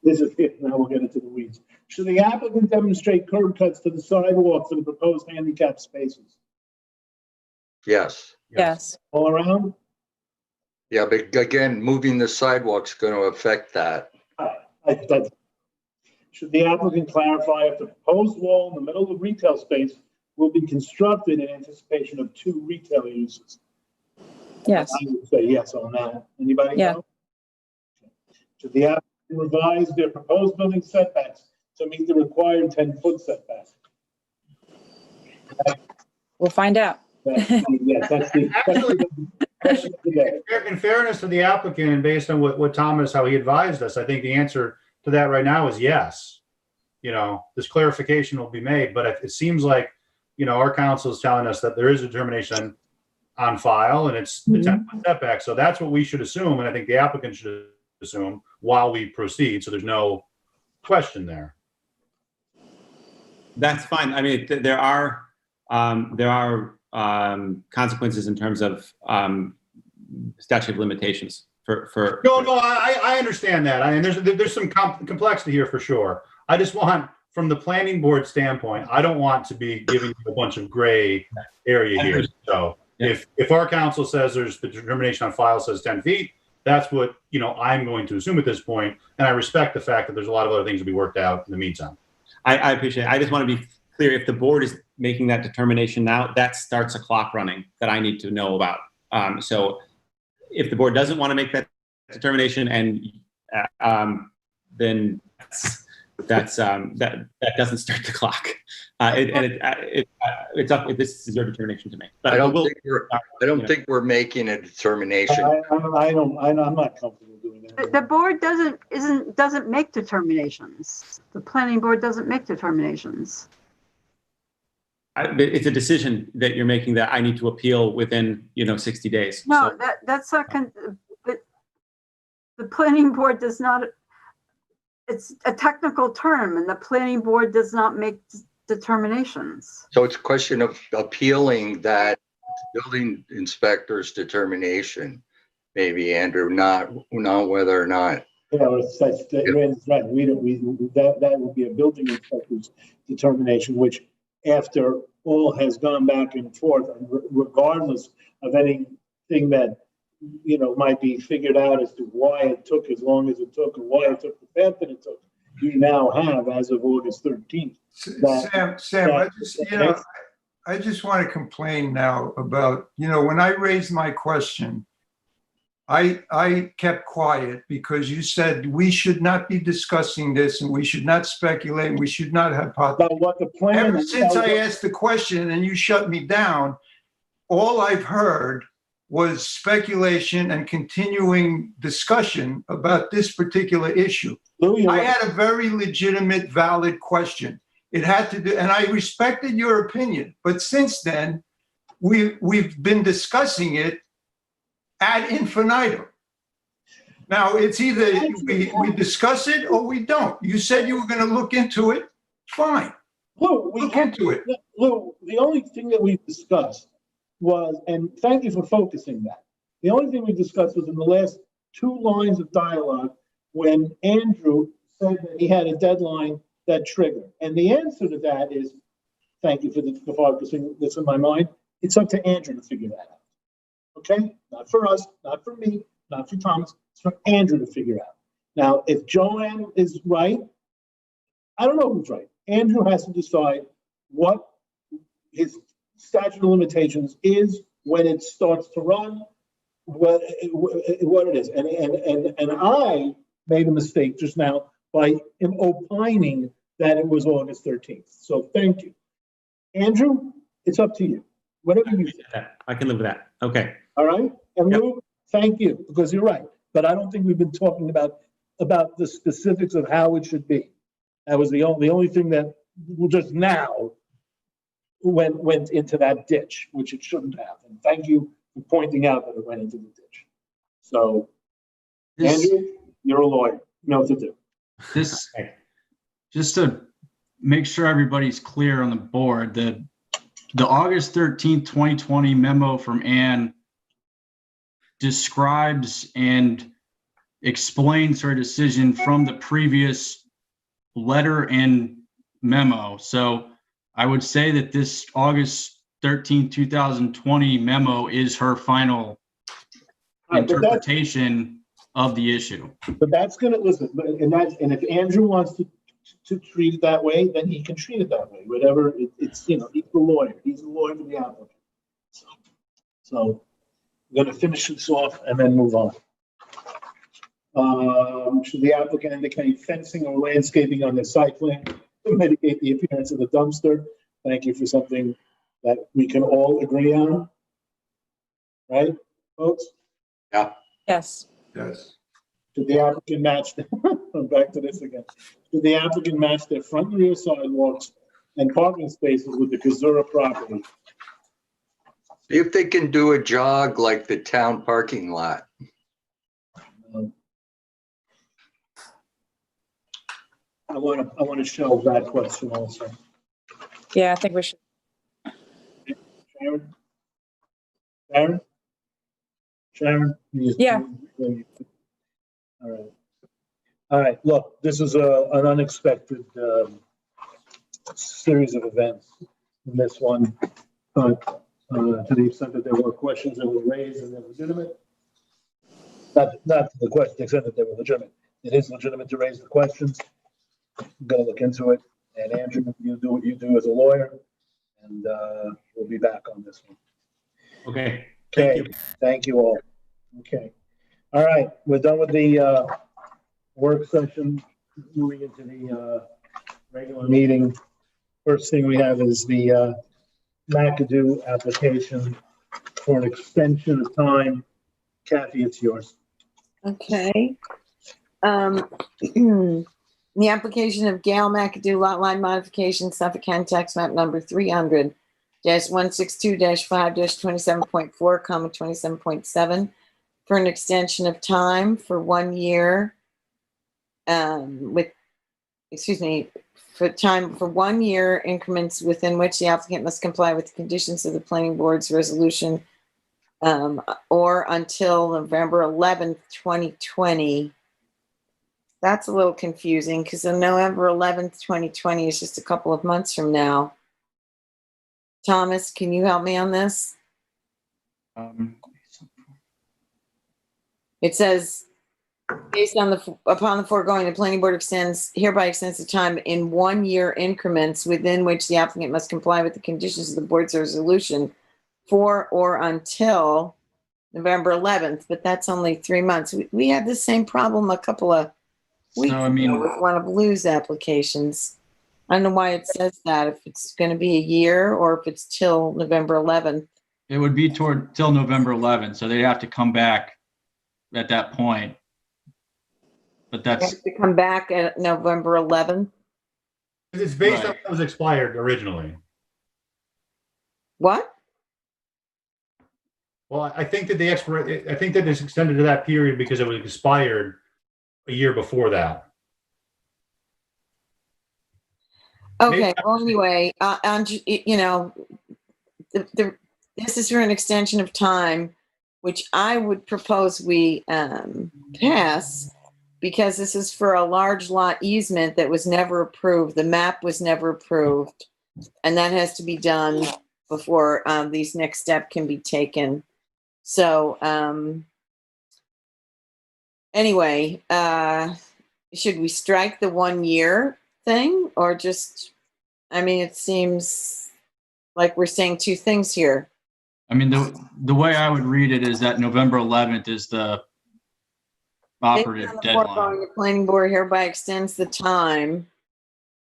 This is it. Now we'll get into the weeds. Should the applicant demonstrate curb cuts to the sidewalk for the proposed handicap spaces? Yes. Yes. All around? Yeah, but again, moving the sidewalk's going to affect that. Should the applicant clarify if the proposed wall in the middle of the retail space will be constructed in anticipation of 2 retail uses? Yes. I would say yes on that. Anybody? Yeah. Know? Should the applicant revise their proposed building setbacks to meet the required 10-foot setback? We'll find out. In fairness to the applicant, and based on what Thomas, how he advised us, I think the answer to that right now is yes. This clarification will be made, but it seems like, our counsel is telling us that there is a determination on file and it's the 10-foot setback. So that's what we should assume. And I think the applicant should assume while we proceed. So there's no question there. That's fine. I mean, there are consequences in terms of statute of limitations for. No, I understand that. And there's some complexity here for sure. I just want, from the planning board standpoint, I don't want to be giving you a bunch of gray area here. So if our counsel says there's the determination on file says 10 feet, that's what, I'm going to assume at this point. And I respect the fact that there's a lot of other things to be worked out in the meantime. I appreciate it. I just want to be clear. If the board is making that determination now, that starts a clock running that I need to know about. So if the board doesn't want to make that determination, and then that doesn't start the clock. It's up. This is your determination to make. But I don't think we're making a determination. I'm not comfortable doing that. The board doesn't make determinations. The planning board doesn't make determinations. It's a decision that you're making that I need to appeal within 60 days. No, so. That's not. The planning board does not. It's a technical term, and the planning board does not make determinations. So it's a question of appealing that building inspector's determination, maybe, Andrew, not whether or not. Yeah, Rand's right. That would be a building inspector's determination, which, after all has gone back and forth, regardless of anything that might be figured out as to why it took as long as it took, or why it took the path that it took. You now have, as of August 13th. Sam, I just want to complain now about, when I raised my question, I kept quiet because you said we should not be discussing this and we should not speculate and we should not have about what the plan. Ever since I asked the question and you shut me down, all I've heard was speculation and continuing discussion about this particular issue. I had a very legitimate, valid question. It had to do, and I respected your opinion, but since then, we've been discussing it ad infinitum. Now, it's either we discuss it or we don't. You said you were going to look into it. Fine. Look into it. Lou, the only thing that we discussed was, and thank you for focusing that, the only thing we discussed was in the last 2 lines of dialogue when Andrew said that he had a deadline that triggered. And the answer to that is, thank you for focusing this in my mind, it's up to Andrew to figure that out. Okay? Not for us, not for me, not for Thomas. It's for Andrew to figure out. Now, if Joanne is right, I don't know who's right. Andrew has to decide what his statute of limitations is, when it starts to run, what it is. And I made a mistake just now by opining that it was August 13th. So thank you. Andrew, it's up to you. Whatever you think. I can live with that. Okay. All right. And Lou, thank you, because you're right. But I don't think we've been talking about the specifics of how it should be. That was the only thing that just now went into that ditch, which it shouldn't have. And thank you for pointing out that it went into the ditch. So, Andrew, you're a lawyer. You know what to do. Just to make sure everybody's clear on the board, the August 13th, 2020 memo from Ann describes and explains her decision from the previous letter and memo. So I would say that this August 13th, 2020 memo is her final interpretation of the issue. But that's going to, listen, and if Andrew wants to treat it that way, then he can treat it that way. Whatever, it's, he's the lawyer. He's the lawyer for the applicant. So I'm going to finish this off and then move on. Should the applicant indicate fencing or landscaping on the site plan to mitigate the appearance of the dumpster? Thank you for something that we can all agree on. Right, folks? Yeah. Yes. Yes. Should the applicant match, I'm back to this again. Should the applicant match their front and rear sidewalks and parking spaces with the Kazura property? See if they can do a jog like the town parking lot. I want to shelve that question also. Yeah, I think we should. Sharon? Yeah. All right. Look, this is an unexpected series of events in this one, but to the extent that there were questions that were raised and they're legitimate, not the question, to the extent that they were legitimate. It is legitimate to raise the questions. I'm going to look into it. And Andrew, you do what you do as a lawyer, and we'll be back on this one. Okay. Okay. Thank you all. Okay. All right. We're done with the work session. Moving into the regular meeting. First thing we have is the McAdoo application for an extension of time. Kathy, it's yours. Okay. The application of Gail McAdoo lot line modification, Suffolk County Tax Map number 300-162-5-27.4, 27.7 for an extension of time for 1 year. For 1 year increments within which the applicant must comply with the conditions of the planning board's resolution or until November 11th, 2020. That's a little confusing because on November 11th, 2020 is just a couple of months from now. Thomas, can you help me on this? It says, based on upon the foregoing, the planning board hereby extends the time in 1 year increments within which the applicant must comply with the conditions of the board's resolution for or until November 11th, but that's only 3 months. We had the same problem a couple of weeks ago with one of Lou's applications. I don't know why it says that, if it's going to be a year or if it's till November 11th. It would be till November 11th, so they'd have to come back at that point. But They that's have to come back at November 11th. It's based on Right. what was expired originally. What? Well, I think that I think that it's extended to that period because it was expired a year before that. Okay, well, anyway, you know, this is for an extension of time, which I would propose we pass, because this is for a large lot easement that was never approved. The map was never approved, and that has to be done before these next step can be taken. So anyway, should we strike the 1 year thing, or just, I mean, it seems like we're saying two things here. I mean, the way I would read it is that November 11th is the operative Based on the deadline. foregoing, the planning board hereby extends the time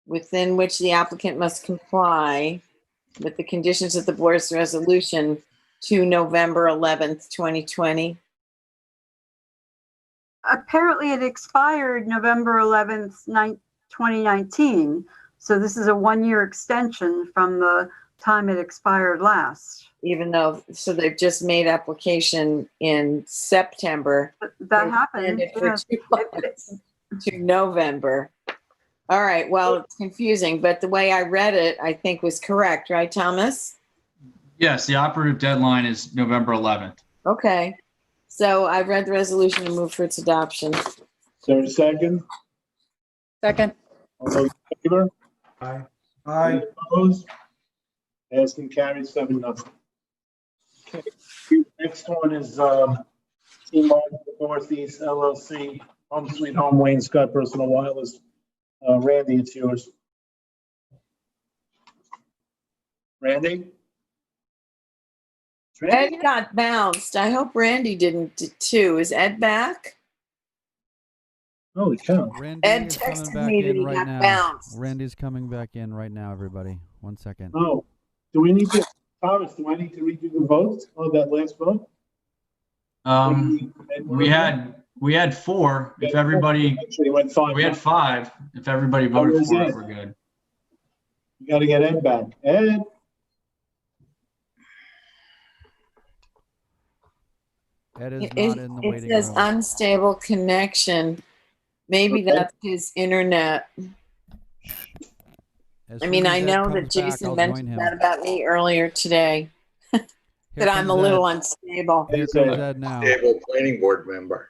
within which the applicant must comply with the conditions of the board's resolution to November 11th, 2020. Apparently it expired November 11th, 2019. So this is a 1 year extension from the time it expired last. Even though, so they've just made application in September. That happened. Extended for 2 months to November. All right, well, it's confusing, but the way I read it, I think was correct, right, Thomas? Yes, the operative deadline is November 11th. Okay, so I've read the resolution and moved for its adoption. Is there a second? Second. All those in favor? Aye. Any opposed? Passed and carried 7-0. Okay, next one is T-Mobile Northeast LLC, Home Sweet Home, Wayne Scott Personal Wireless. Randy, it's yours. Randy? Ed got bounced. I hope Randy didn't too. Is Ed back? Holy cow. Randy Ed is coming texted back me that in he right got now. bounced. Randy's coming back in right now, everybody. 1 second. Oh, do we need to, Thomas, do I need to redo the votes on that last vote? We had 4. If everybody, Actually, it went 5. we had 5. If everybody voted was for it? it, we're good. You gotta get Ed back. Ed? Ed is It, not in the it waiting says room. unstable connection. Maybe Okay. that's his internet. As I soon mean, as I Ed know comes that back, Jason I'll mentioned join him. that about me earlier today, Here that I'm a comes little Ed. unstable. Here comes Ed now. Stable planning board member.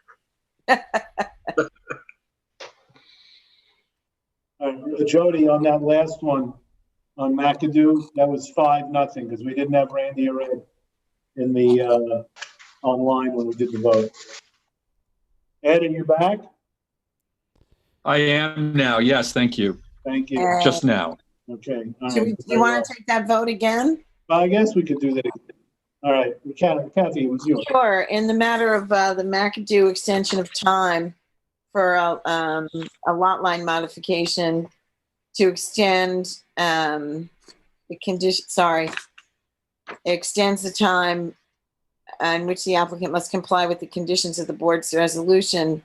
Jody, on that last one, on McAdoo, that was 5-0, because we didn't have Randy or Ed in the, online when we did the vote. Ed, are you back? I am now. Yes, thank you. Thank you. Just now. Okay. all Do right. you want to take that vote again? I guess we could do that again. All right, Kathy, it was yours. Sure. In the matter of the McAdoo extension of time for a lot line modification to extend the condition, extends the time in which the applicant must comply with the conditions of the board's resolution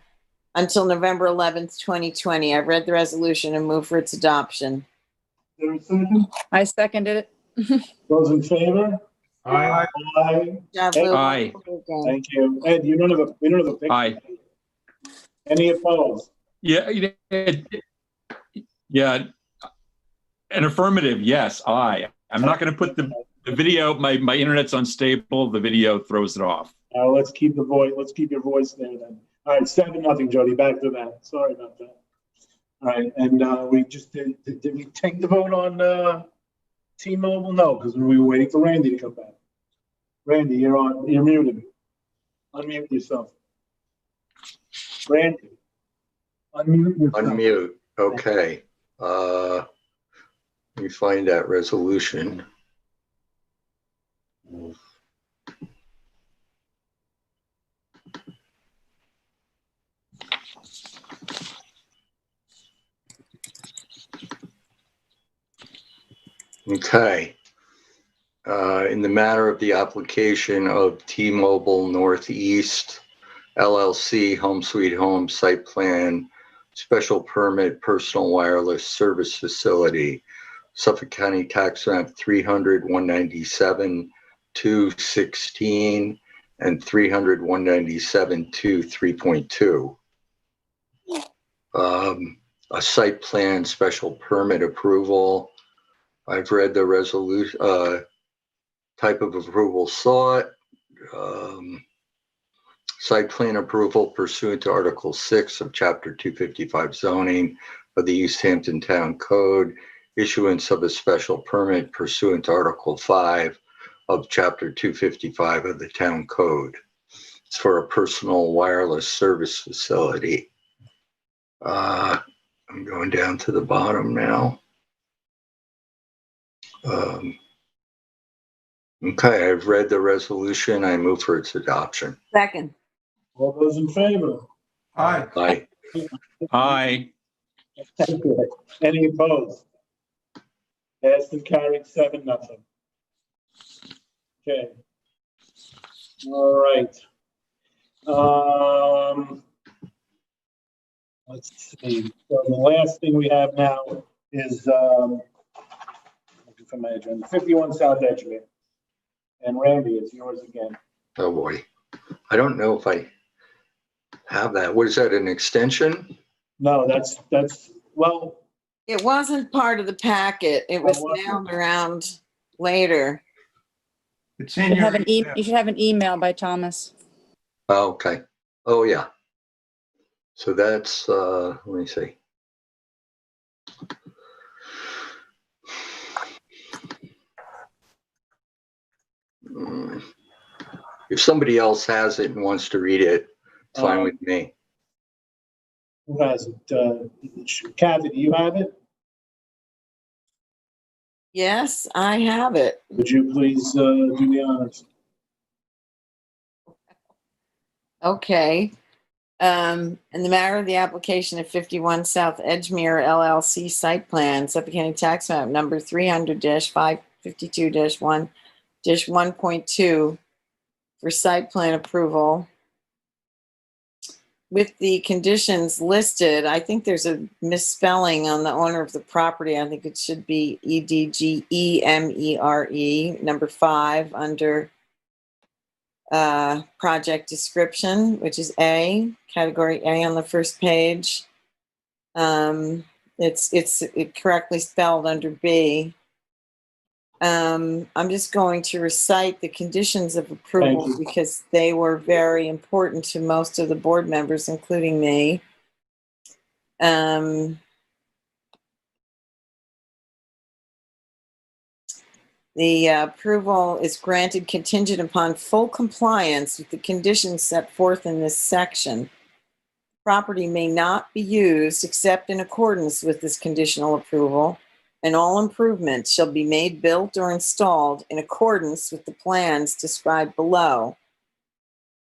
until November 11th, 2020. I've read the resolution and move for its adoption. Is there a second? I seconded it. Those in favor? Aye. Aye. Job, Lou. Aye. Thank you. Ed, we don't have a picture. Aye. Any opposed? Yeah, yeah. An affirmative, yes, aye. I'm not going to put the video, my internet's unstable, the video throws it off. Let's keep your voice there then. All right, 7-0, Jody, back to that. Sorry about that. All right, and we just did we take the vote on T-Mobile? No, because we were waiting for Randy to come back. Randy, you're muted. Unmute yourself. Randy, unmute yourself. Unmute. Okay. Let me find that resolution. Okay. In the matter of the application of T-Mobile Northeast LLC Home Sweet Home Site Plan Special Permit Personal Wireless Service Facility, Suffolk County Tax Map 300, 197, 216, and 300, 197, 3.2. A site plan special permit approval. I've read the resolution, type of approval sought. Site plan approval pursuant to Article 6 of Chapter 255 zoning of the East Hampton Town Code. Issuance of a special permit pursuant to Article 5 of Chapter 255 of the Town Code. It's for a personal wireless service facility. I'm going down to the bottom now. Okay, I've read the resolution. I move for its adoption. Second. All those in favor? Aye. Aye. Aye. Thank you. Any opposed? Passed and carried 7-0. Okay. All right. Let's see. So the last thing we have now is looking for my agenda. 51 South Edgemere. And Randy, it's yours again. Oh boy. I don't know if I have that. What is that, an extension? No, that's well. It wasn't part of the packet. It was mailed around later. It's in your email. You should have an email by Thomas. Oh, okay. Oh, yeah. So that's, let me see. If somebody else has it and wants to read it, it's fine with me. Who has it? Kathy, do you have it? Yes, I have it. Would you please do the honors? Okay. In the matter of the application of 51 South Edgemere LLC site plan, Suffolk County Tax Map number 300-552-1-1.2 for site plan approval. With the conditions listed, I think there's a misspelling on the owner of the property. I think it should be EDGEMERE, number 5, under project description, which is A, category A on the first page. It's correctly spelled under B. I'm just going to recite the conditions of approval because they were very important to most of the board members, including me. The approval is granted contingent upon full compliance with the conditions set forth in this section. Property may not be used except in accordance with this conditional approval, and all improvements shall be made, built, or installed in accordance with the plans described below.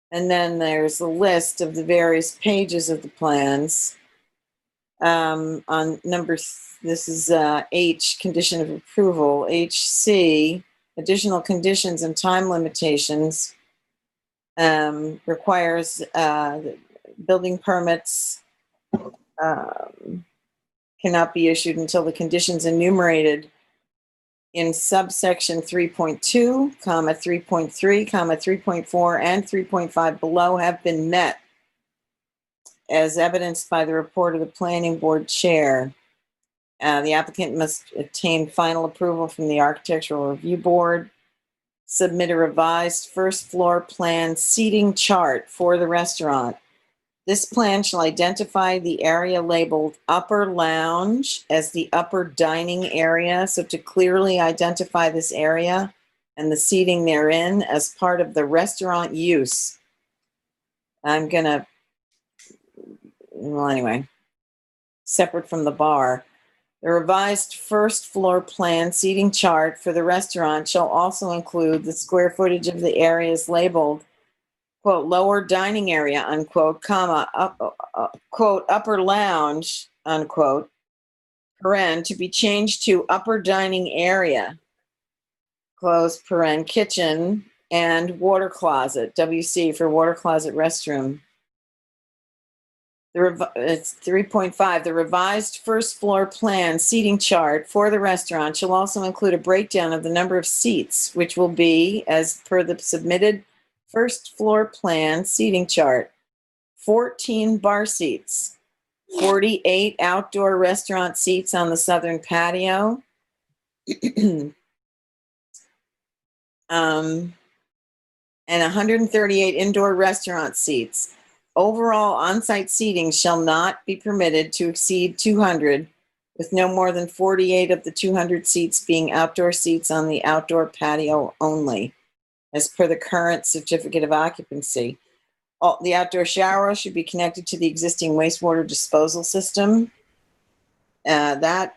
And then there's a list of the various pages of the plans. On this is H, condition of approval. HC, additional conditions and time limitations, requires building permits cannot be issued until the conditions enumerated in subsection 3.2, 3.3, 3.4, and 3.5 below have been met, as evidenced by the report of the planning board chair. The applicant must obtain final approval from the architectural review board, submit a revised first floor plan seating chart for the restaurant. This plan shall identify the area labeled upper lounge as the upper dining area. So to clearly identify this area and the seating therein as part of the restaurant use. I'm going to well, anyway, separate from the bar. The revised first floor plan seating chart for the restaurant shall also include the square footage of the areas labeled, quote, lower dining area, unquote, comma, quote, upper lounge, unquote, paren, to be changed to upper dining area, close paren, kitchen, and water closet, WC for water closet restroom. It's 3.5. The revised first floor plan seating chart for the restaurant shall also include a breakdown of the number of seats, which will be, as per the submitted first floor plan seating chart, 14 bar seats, 48 outdoor restaurant seats on the southern patio, and 138 indoor restaurant seats. Overall on-site seating shall not be permitted to exceed 200, with no more than 48 of the 200 seats being outdoor seats on the outdoor patio only, as per the current certificate of occupancy. The outdoor shower should be connected to the existing wastewater disposal system. That,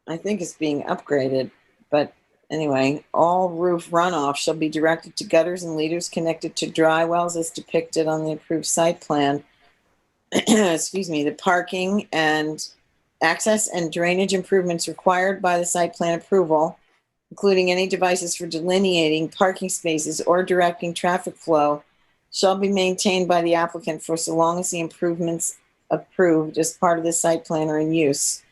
I think, is being upgraded, but anyway, all roof runoff shall be directed to gutters and leaders connected to dry wells as depicted on the approved site plan. Excuse me, the parking and access and drainage improvements required by the site plan approval, including any devices for delineating parking spaces or directing traffic flow, shall be maintained by the applicant for so long as the improvements approved as part of the site plan are in use.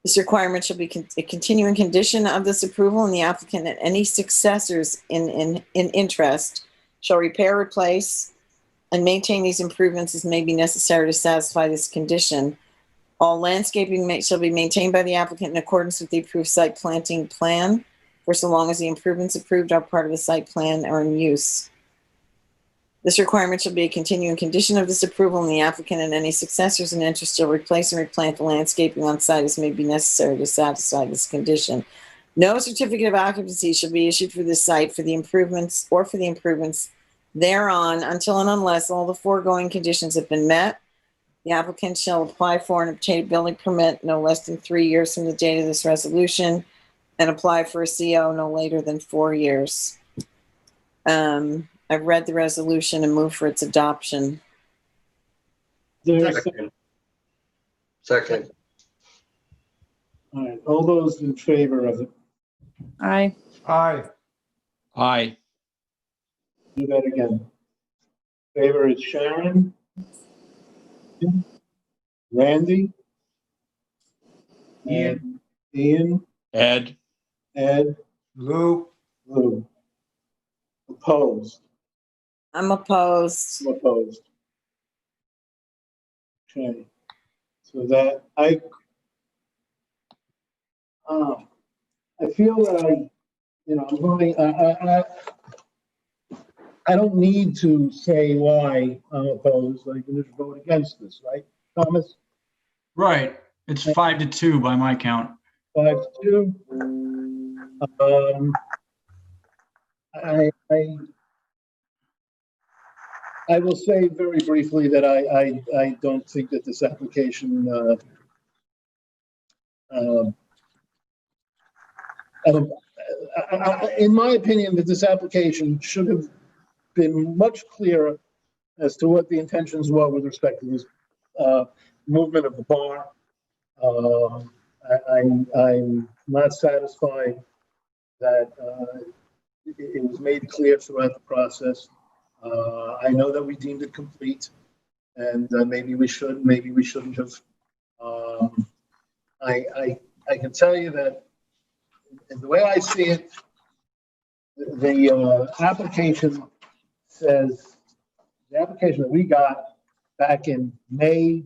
This requirement shall be a continuing condition of this approval, and the applicant and any successors in interest shall repair, replace, and maintain these improvements as may be necessary to satisfy this condition. All landscaping shall be maintained by the applicant in accordance with the approved site planting plan for so long as the improvements approved are part of the site plan are in use. This requirement shall be a continuing condition of this approval, and the applicant and any successors in interest shall replace and replant the landscaping on site as may be necessary to satisfy this condition. No certificate of occupancy shall be issued for this site for the improvements or for the improvements thereon until and unless all the foregoing conditions have been met. The applicant shall apply for and obtain a building permit no less than 3 years from the date of this resolution and apply for a CO no later than 4 years. I've read the resolution and move for its adoption. Second. Second. All right, all those in favor of it, Aye. Aye. Aye. do that again. Favor is Sharon, Randy, Ian, Ed. Ed, Lou. Lou. Opposed? I'm opposed. I'm opposed. Okay. So that I feel that I'm voting. I don't need to say why I'm opposed. I can just vote against this, right, Thomas? Right. It's 5-2 by my count. 5-2. I will say very briefly that I don't think that this application in my opinion, that this application should have been much clearer as to what the intentions were with respect to this movement of the bar. I'm not satisfied that it was made clear throughout the process. I know that we deemed it complete, and maybe we should, maybe we shouldn't have. I can tell you that the way I see it, the application says, the application that we got back in May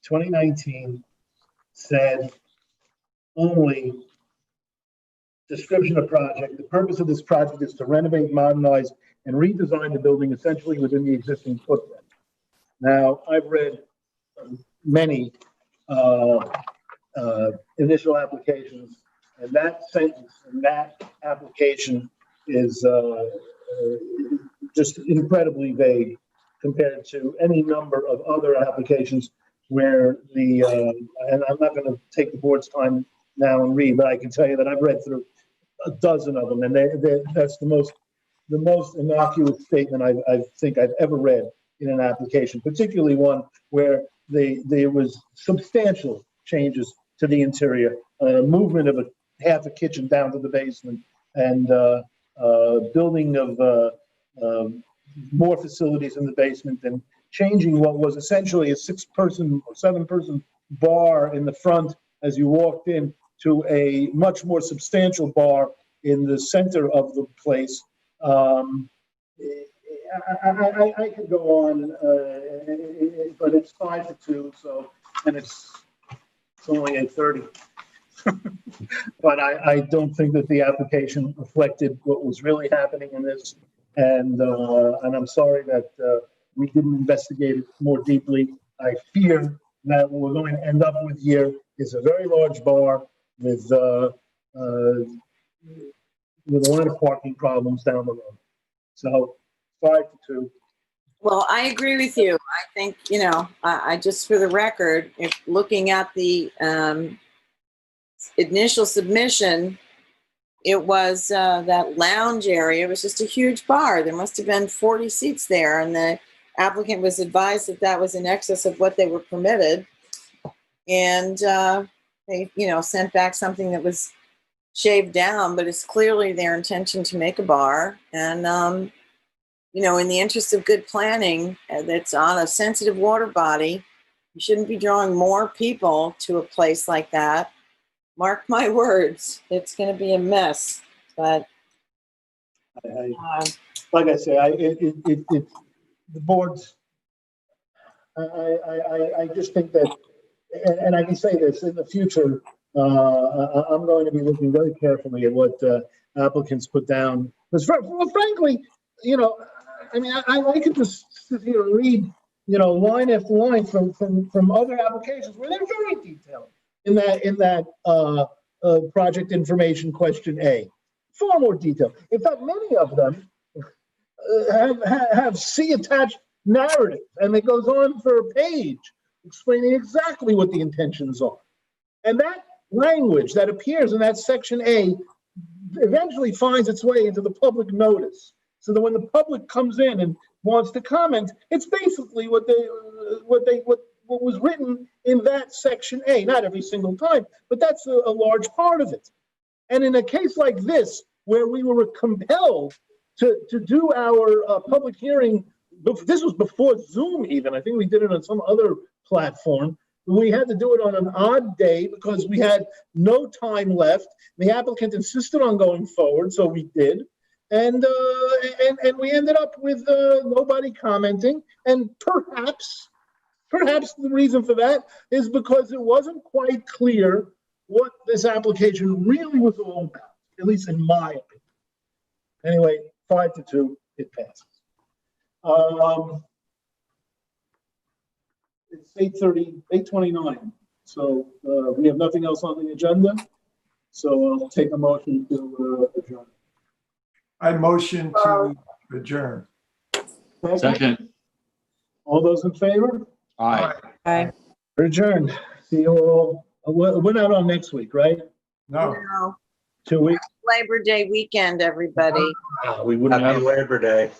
2019 said only description of project. The purpose of this project is to renovate, modernize, and redesign the building essentially within the existing footprint. Now, I've read many initial applications, and that sentence in that application is just incredibly vague compared to any number of other applications where and I'm not going to take the board's time now and read, but I can tell you that I've read through a dozen of them, and that's the most innocuous statement I think I've ever read in an application, particularly one where there was substantial changes to the interior, movement of half a kitchen down to the basement, and building of more facilities in the basement, and changing what was essentially a 6-person or 7-person bar in the front as you walked in to a much more substantial bar in the center of the place. I could go on, but it's 5 to 2, so, and it's only 8:30. But I don't think that the application reflected what was really happening in this, and I'm sorry that we didn't investigate it more deeply. I fear that what we're going to end up with here is a very large bar with a lot of parking problems down the road. So 5 to 2. Well, I agree with you. I think, I just, for the record, if looking at the initial submission, it was that lounge area. It was just a huge bar. There must have been 40 seats there, and the applicant was advised that that was in excess of what they were permitted. And they, sent back something that was shaved down, but it's clearly their intention to make a bar. And, in the interest of good planning that's on a sensitive water body, you shouldn't be drawing more people to a place like that. Mark my words, it's going to be a mess. But like I say, the boards. I just think that, and I can say this in the future. I'm going to be looking very carefully at what applicants put down, because frankly, I like to just sit here and read, line after line from other applications where they're very detailed in that project information question A, far more detailed. In fact, many of them have C-attached narrative, and it goes on for a page explaining exactly what the intentions are. And that language that appears in that section A eventually finds its way into the public notice, so that when the public comes in and wants to comment, it's basically what was written in that section A. Not every single time, but that's a large part of it. And in a case like this, where we were compelled to do our public hearing, this was before Zoom even. I think we did it on some other platform. We had to do it on an odd day because we had no time left. The applicant insisted on going forward, so we did. And we ended up with nobody commenting. And perhaps the reason for that is because it wasn't quite clear what this application really was all about, at least in my opinion. Anyway, 5 to 2, it passes. It's 8:29. So we have nothing else on the agenda. So I'll take a motion to adjourn. I motion to adjourn. Second. All those in favor? Aye. Aye. We're adjourned. See you all. We're not on next week, right? No. 2 weeks. Labor Day weekend, everybody. We wouldn't Happy have. Labor Day.